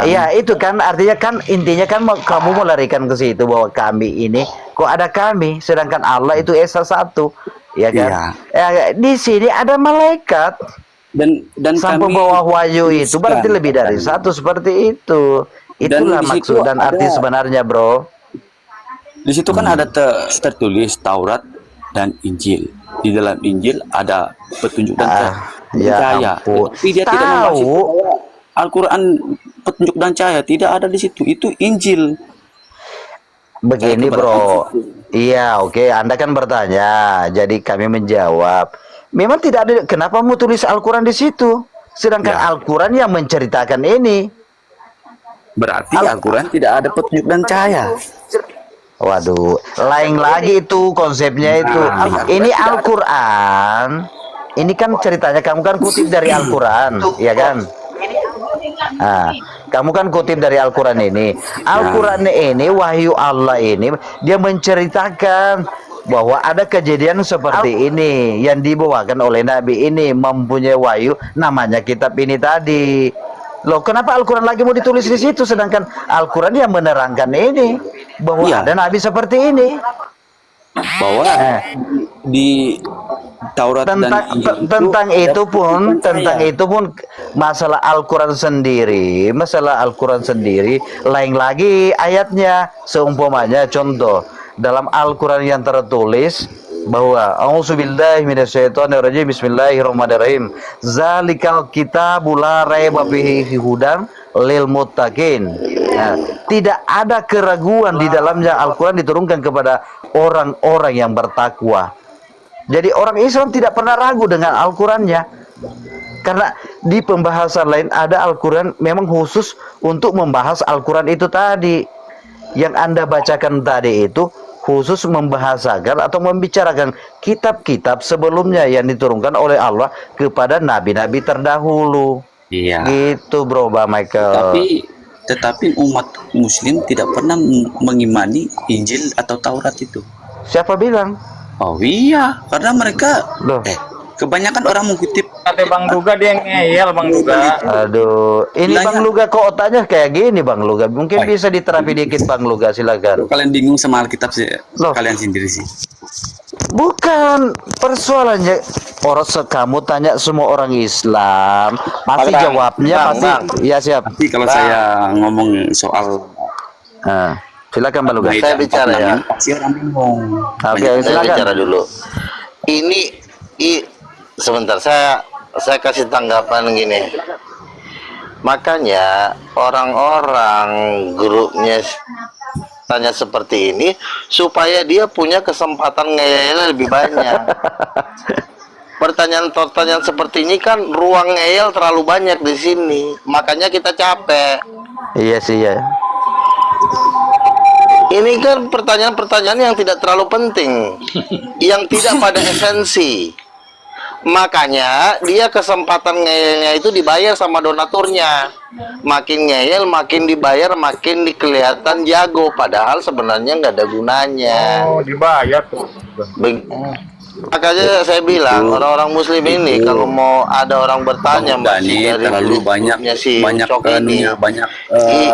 Iya, itu kan artinya kan intinya kan kamu mau larikan ke situ bahwa kami ini kok ada kami, sedangkan Allah itu Esa satu, ya kan? Di sini ada malaikat dan sang pembawa wahyu itu berarti lebih dari satu, seperti itu. Itulah maksud dan arti sebenarnya, bro. Di situ kan ada tertulis Taurat dan Injil. Di dalam Injil ada petunjuk dan cahaya. Tapi dia tidak membahas Al-Quran petunjuk dan cahaya, tidak ada di situ. Itu Injil. Begini, bro. Iya, oke. Anda kan bertanya, jadi kami menjawab. Memang tidak ada. Kenapa mau tulis Al-Quran di situ? Sedangkan Al-Quran yang menceritakan ini. Berarti Al-Quran tidak ada petunjuk dan cahaya. Waduh, lain lagi itu konsepnya itu. Ini Al-Quran. Ini kan ceritanya kamu kan kutip dari Al-Quran, ya kan? Nah, kamu kan kutip dari Al-Quran ini. Al-Quran ini wahyu Allah ini dia menceritakan bahwa ada kejadian seperti ini yang dibawakan oleh Nabi ini mempunyai wahyu namanya kitab ini tadi. Loh, kenapa Al-Quran lagi mau ditulis di situ sedangkan Al-Quran yang menerangkan ini bahwa Iya. ada Nabi seperti ini. Bahwa di Taurat dan Injil Tentang itu pun percaya. masalah Al-Quran sendiri lain lagi ayatnya. Seumpamanya contoh dalam Al-Quran yang tertulis bahwa A'udzubillahi minasyaitonirrajim, bismillahirrahmanirrahim, zalikal kitabul la raiba fihi hudan lil muttaqin. Nah, tidak ada keraguan di dalamnya. Al-Quran diturunkan kepada orang-orang yang bertakwa. Jadi orang Islam tidak pernah ragu dengan Al-Qurannya. Karena di pembahasan lain ada Al-Quran memang khusus untuk membahas Al-Quran itu tadi. Yang Anda bacakan tadi itu khusus membahasakan atau membicarakan kitab-kitab sebelumnya yang diturunkan oleh Allah kepada nabi-nabi terdahulu. Iya. Gitu bro, Bang Michael. Tetapi umat Muslim tidak pernah mengimani Injil atau Taurat itu. Siapa bilang? Oh iya, karena mereka Loh. kebanyakan orang mengutip. Kata Bang Duga dia ngeyel Bang Duga. Aduh, ini Bilangnya- Bang Luga kok otaknya kayak gini Bang Luga. Mungkin bisa diterapi dikit Bang Luga, silakan. Kalian bingung sama Alkitab sih, Loh. kalian sendiri sih. Bukan persoalannya orang kamu tanya semua orang Islam, pasti Bang, jawabnya Bang, pasti Bang. ya siap. Tapi kalau saya ngomong soal Nah, silakan Bang Luga. Saya bicara ya. pasti orang bingung. Oke, Saya silakan. bicara dulu. Sebentar, saya kasih tanggapan gini. Makanya orang-orang grupnya tanya seperti ini supaya dia punya kesempatan ngeyel lebih banyak. Pertanyaan-pertanyaan seperti ini kan ruang ngeyel terlalu banyak di sini. Makanya kita capek. Iya sih ya. Ini kan pertanyaan-pertanyaan yang tidak terlalu penting, yang tidak pada esensi. Makanya dia kesempatan ngeyelnya itu dibayar sama donaturnya. Makin ngeyel, makin dibayar, makin kelihatan jago. Padahal sebenarnya nggak ada gunanya. Oh, dibayar tuh. Makanya saya bilang orang-orang Muslim ini kalau mau ada orang bertanya Dani terlalu banyak si banyak Ucok ini, banyak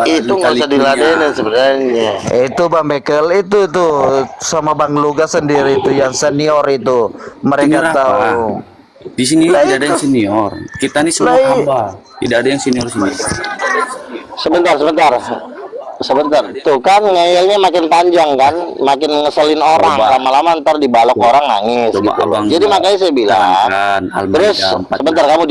itu nggak usah diladenin sebenarnya. Itu Bang Michael itu tuh sama Bang Luga sendiri itu yang senior itu. Mereka Senior apa? tahu. Di sini Lah tidak ada yang itu. senior. Kita ini semua Lah hamba. Tidak ada yang senior sini. Sebentar. Tuh kan ngeyelnya makin panjang kan, makin ngeselin orang. Coba. Lama-lama ntar dibalok orang nangis. Coba gitu. Abang Jadi makanya saya bilang. terangkan Al-Maidah Terus 14. sebentar, kamu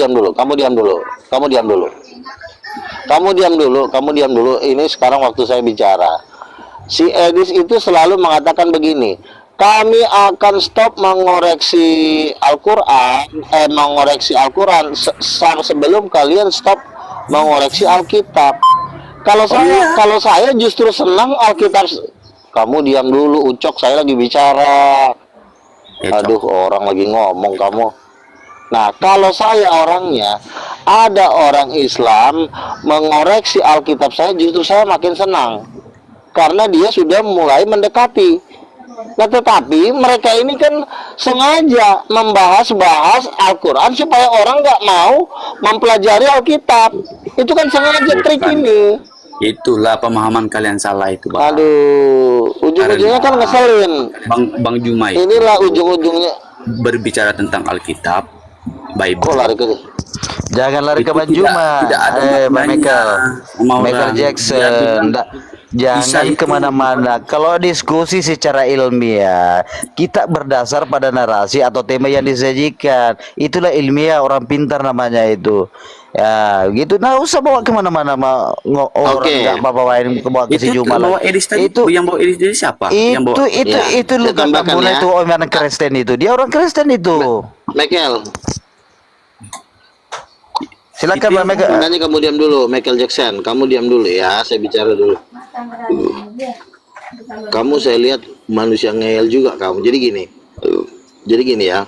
diam dulu. Ini sekarang waktu saya bicara. Si Edis itu selalu mengatakan begini. Kami akan stop mengoreksi Al-Quran sebelum kalian stop mengoreksi Alkitab. Kalau saya justru senang Alkitab. Kamu diam dulu, Ucok, saya lagi bicara. Aduh, orang lagi ngomong kamu. Nah, kalau saya orangnya, ada orang Islam mengoreksi Alkitab saya, justru saya makin senang. Karena dia sudah mulai mendekati. Nah, tetapi mereka ini kan sengaja membahas Al-Quran supaya orang nggak mau mempelajari Alkitab. Itu kan sengaja trik ini. Itulah pemahaman kalian salah itu, Bang. Aduh, ujung-ujungnya kan ngeselin. Bang Jumai Inilah ujung-ujungnya. berbicara tentang Alkitab, Bible. Kok lari ke Jangan lari ke Itu Bang Juma. tidak ada Bang maknanya Michael. sama Michael orang. Jackson. Dia Jangan Isa itu- kemana-mana. Kalau diskusi secara ilmiah, kita berdasar pada narasi atau tema yang disajikan. Itulah ilmiah, orang pintar namanya itu. Ya, gitu. Nah, usah bawa kemana-mana orang Oke. nggak bawain bawa ke si Itu Juma bawa lagi. Edis tadi, yang bawa Edis tadi siapa? Yang bawa Itu Ya, lu saya tambahkan Buna ya. itu orang Kristen itu. Dia orang Kristen itu. Michael? Silakan Bang Michael. Makanya kamu diam dulu, Michael Jackson. Kamu diam dulu ya, saya bicara dulu. Kamu saya lihat manusia ngeyel juga kamu. Jadi gini ya.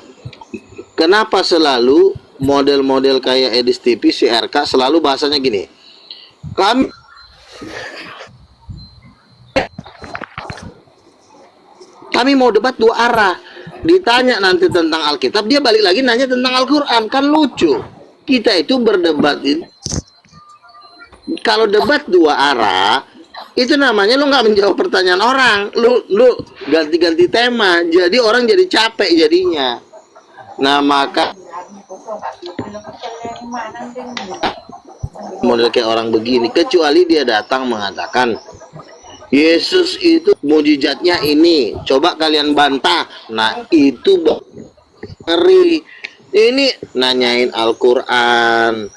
Kenapa selalu model-model kayak Edis TV, si RK selalu bahasanya gini? Kami mau debat dua arah. Ditanya nanti tentang Alkitab, dia balik lagi nanya tentang Al-Quran. Kan lucu. Kita itu berdebat. Kalau debat dua arah, itu namanya lu nggak menjawab pertanyaan orang. Lu ganti-ganti tema. Jadi orang jadi capek jadinya. Nah, maka model kayak orang begini, kecuali dia datang mengatakan Yesus itu mujizatnya ini, coba kalian bantah. Nah, itu ngeri. Ini nanyain Al-Quran,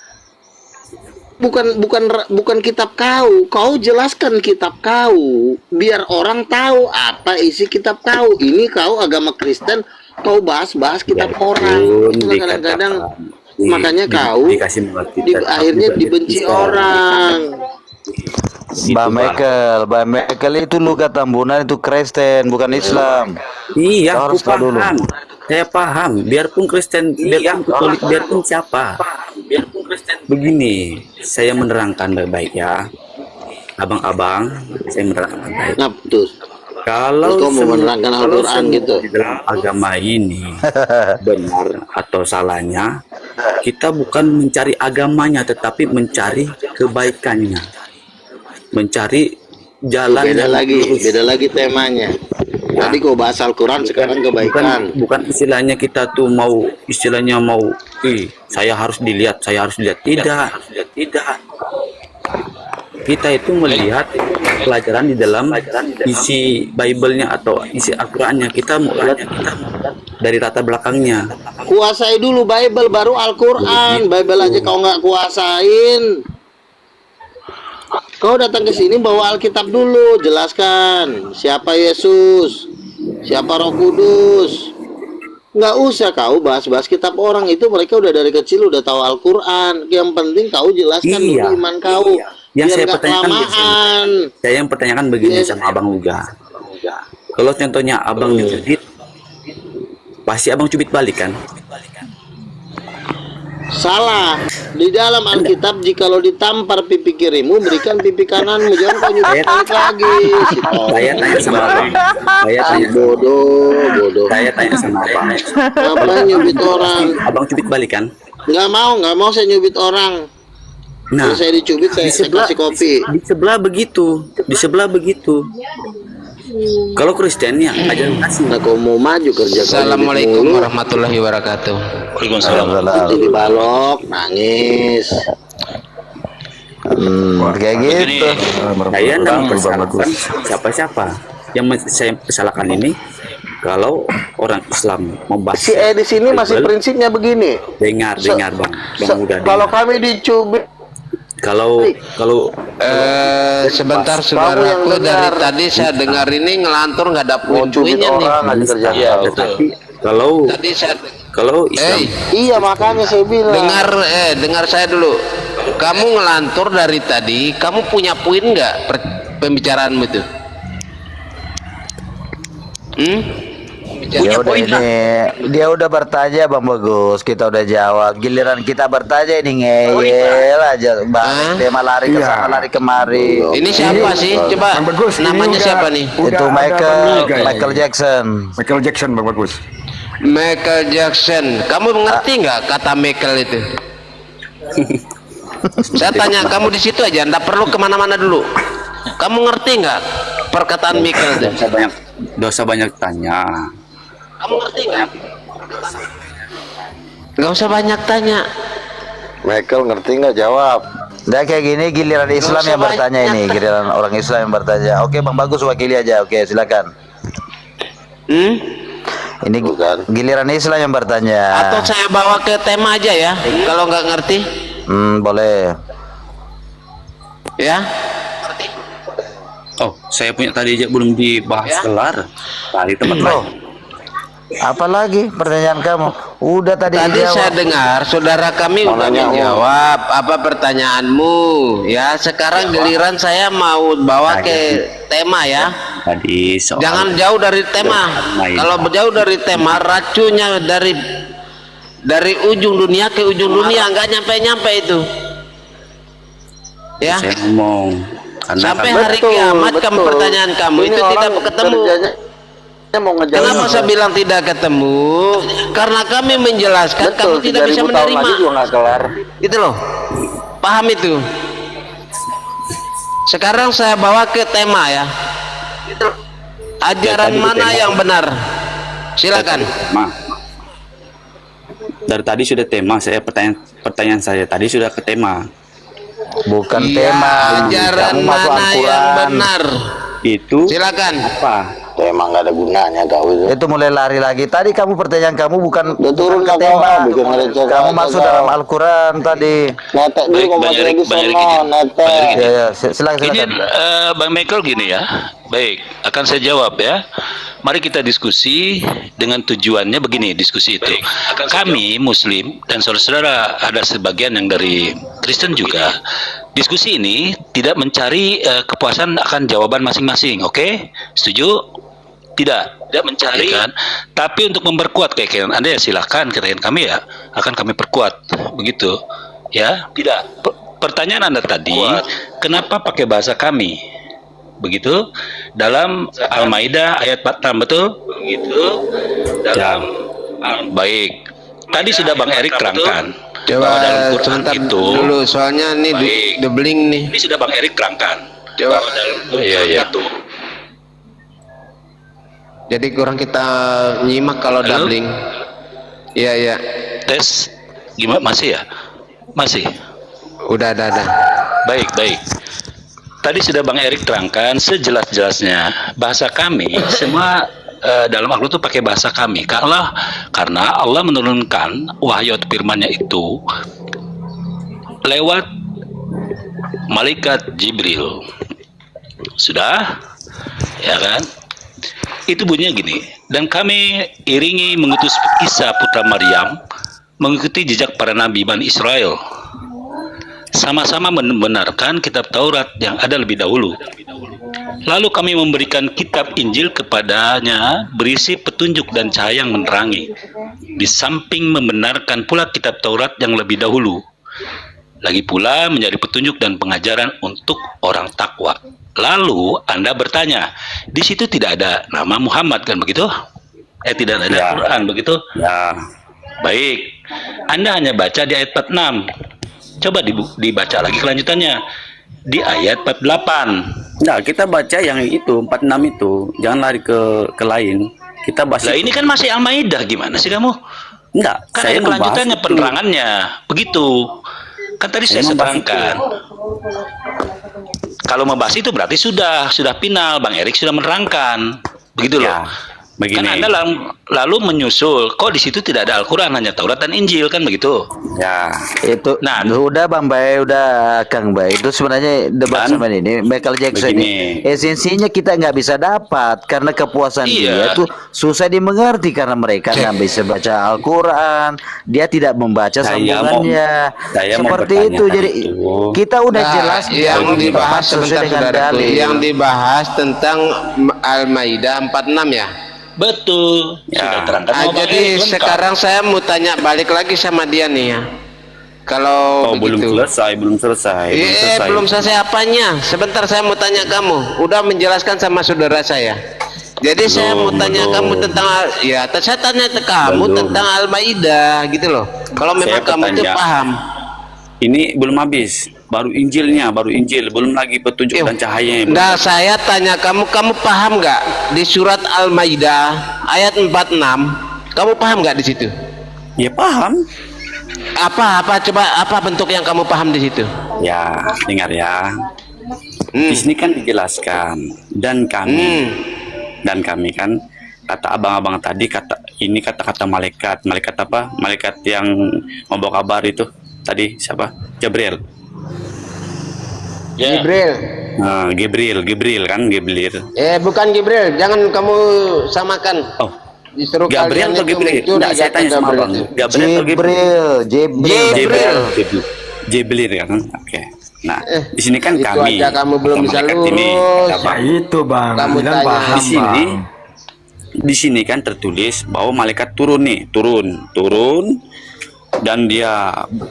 bukan kitab kau jelaskan kitab kau biar orang tahu apa isi kitab kau. Ini kau agama Kristen, kau bahas kitab orang. Kadang-kadang makanya kau akhirnya dibenci orang. Bang Michael itu Luka Tambunan itu Kristen bukan Islam. Iya, aku Harus tahu dulu. paham. Saya paham. Biarpun Kristen, biarpun Katolik, biarpun siapa. Begini, saya menerangkan baik-baik ya. Abang-abang, saya menerangkan baik. Nah, betul. Kalau Terus kau mau menerangkan Al-Quran gitu. di dalam agama ini benar atau salahnya, kita bukan mencari agamanya, tetapi mencari kebaikannya, mencari jalan Beda yang lurus. beda lagi temanya. Tadi kau bahas Al-Quran, sekarang kebaikan. Bukan istilahnya kita tuh mau istilahnya mau, saya harus dilihat. Tidak. Kita itu melihat pelajaran di dalam isi Bible-nya atau isi Al-Qurannya. Kita mau lihat dari latar belakangnya. Kuasai dulu Bible, baru Al-Quran. Bible aja kau nggak kuasain. Kau datang ke sini bawa Alkitab dulu, jelaskan siapa Yesus, siapa Roh Kudus. Nggak usah kau bahas kitab orang, itu mereka udah dari kecil udah tahu Al-Quran. Yang penting kau jelaskan dulu iman kau. Yang biar saya nggak pertanyakan kelamaan. Saya yang pertanyakan begini sama Abang Luga. Kalau contohnya Abang nyubit, pasti Abang cubit balik kan? Salah. Di dalam Alkitab, jikalau ditampar pipi kirimu, berikan pipi kananmu. Jangan kau nyubit balik lagi. Saya tanya sama Abang. Bodoh. Saya tanya sama Abang. Ngapain nyubit orang? Abang cubit balik kan? Nggak mau saya nyubit orang. Nah, Kalau saya dicubit, saya kasih kopi. Di sebelah begitu. Kalau Kristen ya ajaran kasih. Nah, kau mau maju kerja. Assalamualaikum warahmatullahi wabarakatuh. Waalaikumsalam. Nanti dibalok, nangis. Kayak gitu. Saya tidak mempersalahkan siapa-siapa. Yang saya salahkan ini kalau orang Islam membahas. Si di sini masih prinsipnya begini. Dengar bang Muda. Kalau kami dicubit, Kalau Sebentar saudaraku, dari tadi saya dengar ini ngelantur nggak ada poin-poinnya nih. tetapi kalau Islam iya makanya saya bilang. Dengar saya dulu. Kamu ngelantur dari tadi, kamu punya poin nggak pembicaraanmu itu? Ya udah ini dia udah bertanya Bang Bagus, kita udah jawab. Giliran kita bertanya ini ngeyel aja Bang. Tema lari ke sana lari kemari. Ini siapa sih? Coba Bang Bagus, ini namanya udah- siapa nih? Itu ada Michael Bang Luga ini. Michael Jackson. Michael Jackson Bang Bagus. Michael Jackson. Kamu mengerti nggak kata Michael itu? Saya tanya kamu di situ aja, nggak perlu kemana-mana dulu. Kamu ngerti nggak perkataan Michael itu? dosa banyak tanya. Kamu ngerti nggak? Nggak usah banyak tanya. Michael ngerti nggak jawab? Udah kayak gini giliran Islam yang bertanya ini, giliran orang Islam yang bertanya. Oke Bang Bagus wakili aja. Oke, silakan. Ini giliran Islam yang bertanya. Atau saya bawa ke tema aja ya, kalau nggak ngerti. Boleh. Ya. Oh, saya punya tadi aja belum dibahas kelar. Tadi tempat lain. Apalagi pertanyaan kamu? Udah tadi Tadi dijawab. saya dengar saudara kami udah menjawab apa pertanyaanmu. Ya, sekarang giliran saya mau bawa ke tema ya. Tadi soal Jangan jauh dari tema. Kalau jauh dari tema, racunnya dari ujung dunia ke ujung dunia, nggak nyampe itu. Ya. saya ngomong karena Sampai kan- hari kiamat kamu pertanyaan kamu Ini itu orang tidak ketemu. mau ngejauhin. Kenapa saya bilang tidak ketemu? Karena kami menjelaskan kamu Betul, tidak bisa 3000 tahun menerima. lagi juga nggak kelar. Itu loh. Paham itu. Sekarang saya bawa ke tema ya. Ajaran mana yang benar? Silakan. Dari tadi sudah tema, pertanyaan saya tadi sudah ke tema. Bukan Iya, tema. ajaran Kamu masuk mana yang Al-Quran. benar? Itu Silakan. apa? Tema nggak ada gunanya kau itu. Itu mulai lari lagi. Tadi kamu pertanyaan kamu bukan Udah turun bukan ke kau, tema. bikin ngereceh Kamu kau, masuk kau. dalam Al-Quran tadi. Netek dulu Baik, kau Bang masuk Erik, lagi Bang Erik sono, ini. netek. Bang Erik Ya, ya. Silakan, Ini silakan. Bang Michael gini ya. Baik, akan saya jawab ya. Mari kita diskusi dengan tujuannya begini, diskusi itu. Kami Muslim dan saudara-saudara ada sebagian yang dari Kristen juga. Diskusi ini tidak mencari kepuasan akan jawaban masing-masing, oke? Setuju? Tidak mencari kan? Tapi untuk memperkuat keyakinan Anda ya silakan, keyakinan kami ya akan kami perkuat. Begitu. Ya, tidak. Pertanyaan Anda tadi, kenapa pakai bahasa kami? Begitu dalam Al-Maidah ayat 46, betul? Begitu dalam baik. Tadi sudah Bang Erik terangkan bahwa dalam Coba Quran sebentar itu dulu, soalnya ini Baik. doubling nih. ini sudah Bang Erik terangkan Coba. bahwa dalam Quran itu Jadi kurang kita nyimak kalau Halo? doubling. Iya, iya. tes gimana masih ya? Masih. Udah. Baik. Tadi sudah Bang Erik terangkan sejelas-jelasnya bahasa kami semua dalam Al-Quran itu pakai bahasa kami karena Allah menurunkan wahyu atau firman-Nya itu lewat malaikat Jibril. Sudah? Ya kan? Itu bunyinya gini, dan kami iringi mengutus Isa putra Maryam mengikuti jejak para nabi Bani Israel, sama-sama membenarkan kitab Taurat yang ada lebih dahulu. Lalu kami memberikan kitab Injil kepadanya berisi petunjuk dan cahaya yang menerangi, di samping membenarkan pula kitab Taurat yang lebih dahulu. Lagi pula menjadi petunjuk dan pengajaran untuk orang takwa. Lalu Anda bertanya, di situ tidak ada nama Muhammad kan begitu? Tidak ada Ya. Quran begitu? Ya, Baik, Anda hanya baca di ayat 46. Coba dibaca lagi kelanjutannya di ayat 48. nah kita baca yang itu 46 itu, jangan lari ke lain. Kita bahas Lah itu. ini kan masih Al-Maidah, gimana sih kamu? Enggak, Kan saya ada kelanjutannya, membahas itu. penerangannya. Begitu. Kan tadi saya membahas terangkan. Kalau membahas itu berarti sudah final. Bang Erik sudah menerangkan. Begitu loh. Ya, begini. Kan Anda lalu menyusul, kok di situ tidak ada Al-Quran, hanya Taurat dan Injil, kan begitu? Ya, Itu Nah, udah Bang Bay, udah Kang Bay. Itu sebenarnya debat Dan sama ini Michael Jackson begini. ini esensinya kita nggak bisa dapat karena kepuasan Iya. dia tuh susah dimengerti karena mereka nggak bisa baca Al-Quran, dia tidak membaca Saya sambungannya. saya mau Seperti itu. bertanyakan Jadi itu. kita udah Nah, jelas yang dibahas sesuai sebentar dengan saudaraku. dalil. Yang dibahas tentang Al-Maidah 46 ya. betul. Sudah Ya. terangkan. sama Bang Jadi Erik, lengkap. sekarang saya mau tanya balik lagi sama dia nih ya. Kalau belum begitu. selesai. Belum selesai apanya? Sebentar saya mau tanya kamu. Udah menjelaskan sama saudara saya. Jadi saya mau tanya kamu tentang saya tanya ke kamu Belum. tentang Al-Maidah gitu loh. Kalau memang Saya kamu itu bertanya. paham. Ini belum habis, baru Injil, belum lagi petunjuk dan cahayanya. Nah, saya tanya kamu paham nggak di surat Al-Maidah ayat 46? Kamu paham nggak di situ? Ya paham. Coba bentuk yang kamu paham di situ? Ya, dengar ya. Di sini kan dijelaskan dan kami kan kata abang-abang tadi kata-kata malaikat apa? Malaikat yang membawa kabar itu tadi siapa? Gabriel. Ya. Jibril. Gabriel kan Gabriel. Bukan Jibril, jangan kamu samakan. Oh, Disuruh Gabriel kalian atau itu Gabriel? mencuri Enggak, saya kata tanya sama abang. itu. Gabriel atau Gabriel? Jibril kan? Oke. Nah, di sini kan itu kami. aja kamu belum atau bisa malaikat lurus. ini, kata Nah Bang. itu bang, Kamu bilang tanya. paham Di sini kan tertulis bahwa malaikat turun dan dia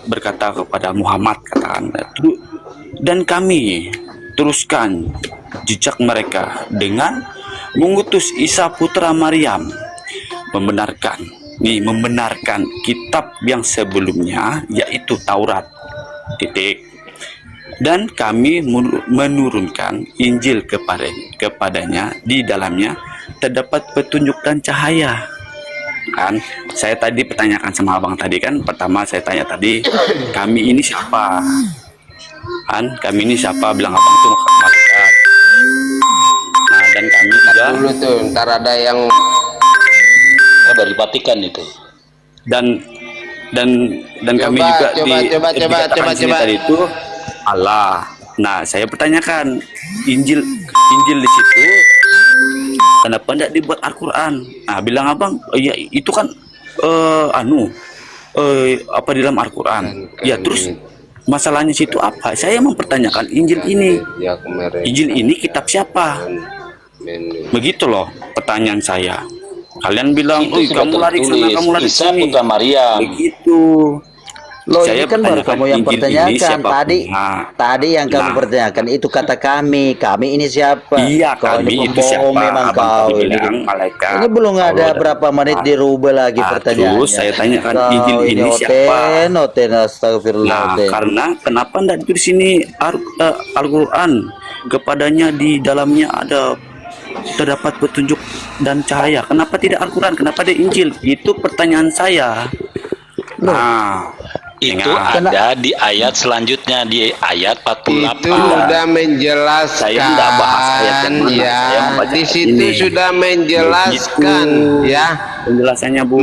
berkata kepada Muhammad, katakan, dan kami teruskan jejak mereka dengan mengutus Isa putra Maryam, membenarkan kitab yang sebelumnya, yaitu Taurat. Titik. Dan kami menurunkan Injil kepadanya, di dalamnya terdapat petunjuk dan cahaya. Kan saya tadi pertanyakan sama abang tadi, kan pertama saya tanya tadi, kami ini siapa? Kan kami ini siapa? Bilang abang tuh malaikat. Nah, dan kami juga Dulu tuh, ntar ada yang dari Vatikan itu. dan kami juga coba. tadi itu Allah. Nah, saya pertanyakan Injil di situ kenapa tidak dibuat Al-Quran? Nah, bilang abang, ya itu kan apa di dalam Al-Quran. Ya, terus masalahnya situ apa? Saya mempertanyakan Injil ini. Injil ini kitab siapa? Begitu loh pertanyaan saya. Kalian bilang, Itu sudah kamu lari sana, tertulis, kamu lari Isa sini. putra Maryam. Begitu. Loh, Saya ini kan baru pertanyakan kamu yang Injil ini pertanyakan siapa tadi. punya? Tadi yang kamu Nah. pertanyakan itu kata kami ini siapa? Iya, Kau kami ini itu pembohong siapa? memang Abang kau tadi ini. bilang malaikat. Ini belum ada Allah berapa menit dirubah lagi pertanyaannya. Terus saya tanyakan Kau Injil ini siapa? Oten, astagfirullah. Nah, Oten. karena kenapa tidak di sini Al-Quran, kepadanya di dalamnya ada terdapat petunjuk dan cahaya. Kenapa tidak Al-Quran? Kenapa ada Injil? Itu pertanyaan saya. Nah, Itu ingat. ada di ayat selanjutnya, di ayat 48. itu sudah menjelaskan, Saya tidak bahas ayat yang mana. Saya ya. membaca Di ayat situ ini. sudah menjelaskan, Begitu. ya. Penjelasannya, Bu.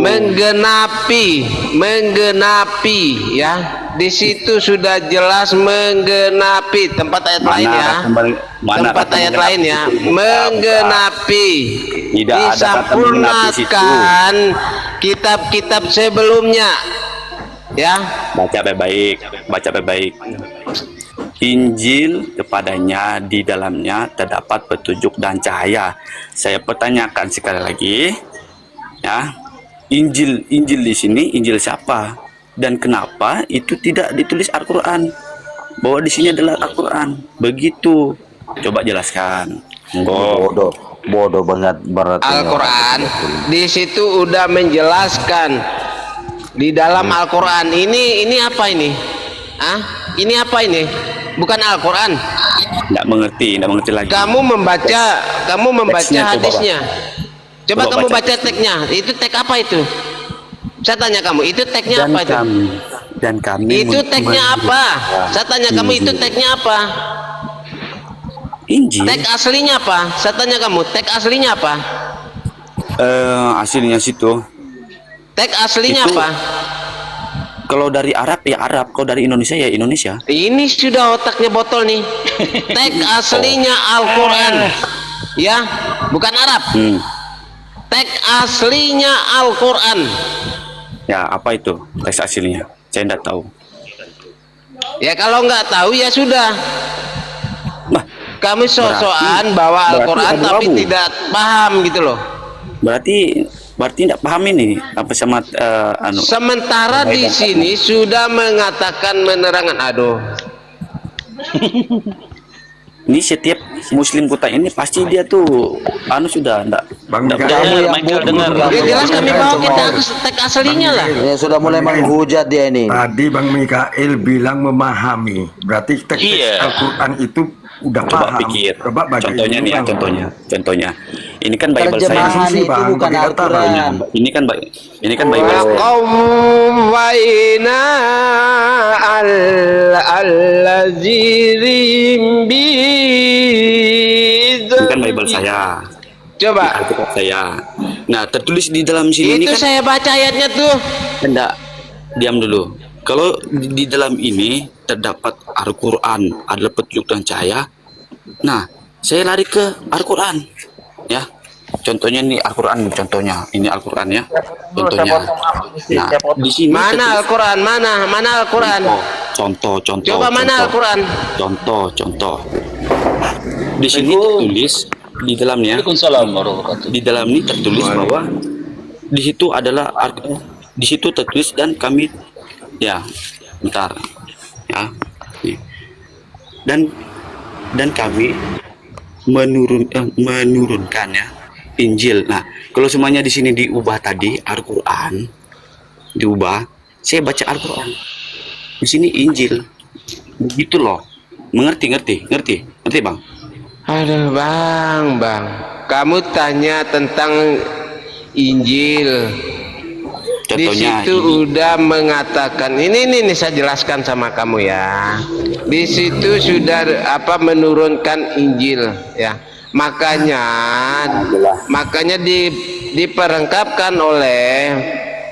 Menggenapi, ya. Di situ sudah jelas menggenapi. Tempat ayat lain ya. Tempat ayat lain ya. Menggenapi. Tidak ada kata menggenapi situ. Disempurnakan kitab-kitab sebelumnya. Ya, Baca baik-baik. Injil kepadanya di dalamnya terdapat petunjuk dan cahaya. Saya pertanyakan sekali lagi, ya, Injil di sini Injil siapa dan kenapa itu tidak ditulis Al-Quran? Bahwa di sini adalah Al-Quran. Begitu. Coba jelaskan. Monggo. Bodoh banget berarti. Al-Quran di situ udah menjelaskan di dalam Al-Quran. Ini apa ini? Ini apa ini? Bukan Al-Quran. Tidak mengerti lagi. Kamu membaca Teksnya, hadisnya. Coba Coba kamu baca. baca teksnya. Itu teks apa itu? Saya tanya kamu, itu teksnya apa itu? Dan kami Itu teksnya apa? Saya tanya kamu, itu teksnya apa? Injil. Teks aslinya apa? Saya tanya kamu, teks aslinya apa? Aslinya situ. Teks aslinya Itu- apa? Kalau dari Arab ya Arab, kalau dari Indonesia ya Indonesia. Ini sudah otaknya botol nih. Teks aslinya Al-Quran, ya, bukan Arab. Teks aslinya Al-Quran. Ya, apa itu teks aslinya? Saya tidak tahu. Ya kalau nggak tahu ya sudah. Nah, Kami sok-sokan bawa berarti Al-Quran tapi abu-abu. tidak paham gitu loh. berarti tidak paham ini apa sama Sementara di sini sudah mengatakan menerangan. Aduh. ini setiap muslim kota ini pasti dia tuh sudah enggak Bang enggak Mikael, percaya. Michael dengar. Ya jelas kami bawa kita teks aslinya lah. Ya sudah mulai menghujat dia ini. Tadi Bang Mikael bilang memahami, berarti teks Iya. Al-Quran itu udah Coba paham. pikir. Coba baca Contohnya ini, nih ya, Bang. contohnya. Ini kan Bible saya. Terjemahan sih, itu Bang, bukan bagi kata, Bang. Al-Quran. Ini kan Bible saya. Qawwaina al-lazirim Ini kan Bible saya. Coba. Alkitab saya. Nah, tertulis di dalam sini ini Itu kan saya baca ayatnya tuh. enggak. Diam dulu. Kalau di dalam ini terdapat Al-Quran, adalah petunjuk dan cahaya. Nah, saya lari ke Al-Quran, ya. Contohnya nih Al-Quran, contohnya ini Al-Quran ya. Contohnya. Nah, di sini Mana tertulis- Al-Quran? Mana Al-Quran? Contoh. Coba mana Al-Quran? Contoh. Di sini tertulis di dalamnya. Waalaikumsalam warahmatullahi wabarakatuh. Di dalam ini tertulis bahwa di situ adalah di situ tertulis dan kami ya bentar ya nih. dan kami menurunkan ya Injil. Nah, kalau semuanya di sini diubah tadi Al-Qur'an, diubah, saya baca Al-Qur'an. Di sini Injil. Begitu loh. Ngerti, Bang? Aduh, Bang. Kamu tanya tentang Injil. Di Contohnya situ ini. udah mengatakan ini saya jelaskan sama kamu ya. Di situ sudah menurunkan Injil ya. Makanya diperlengkapkan oleh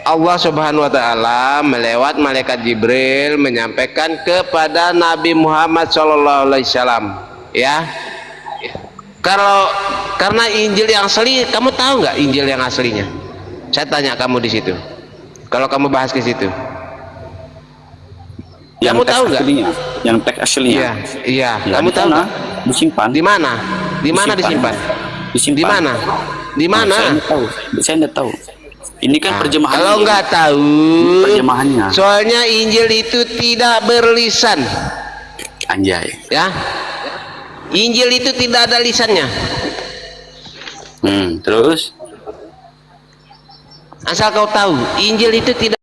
Allah Subhanahu wa taala melewat malaikat Jibril menyampaikan kepada Nabi Muhammad SAW ya. Karena Injil yang asli, kamu tahu nggak Injil yang aslinya? Saya tanya kamu di situ. Kalau kamu bahas ke situ, Yang kamu teks tahu nggak? aslinya, yang teks aslinya. Iya. Ya, Kamu di tahu sana, nggak? disimpan. Di mana? Di mana disimpan? Disimpan. Di mana? Di mana? Saya nggak tahu. Ini kan terjemahan. Kalau nggak tahu, terjemahannya. soalnya Injil itu tidak berlisan, Anjay. ya. Injil itu tidak ada lisannya. Terus? Asal kau tahu, Injil itu tidak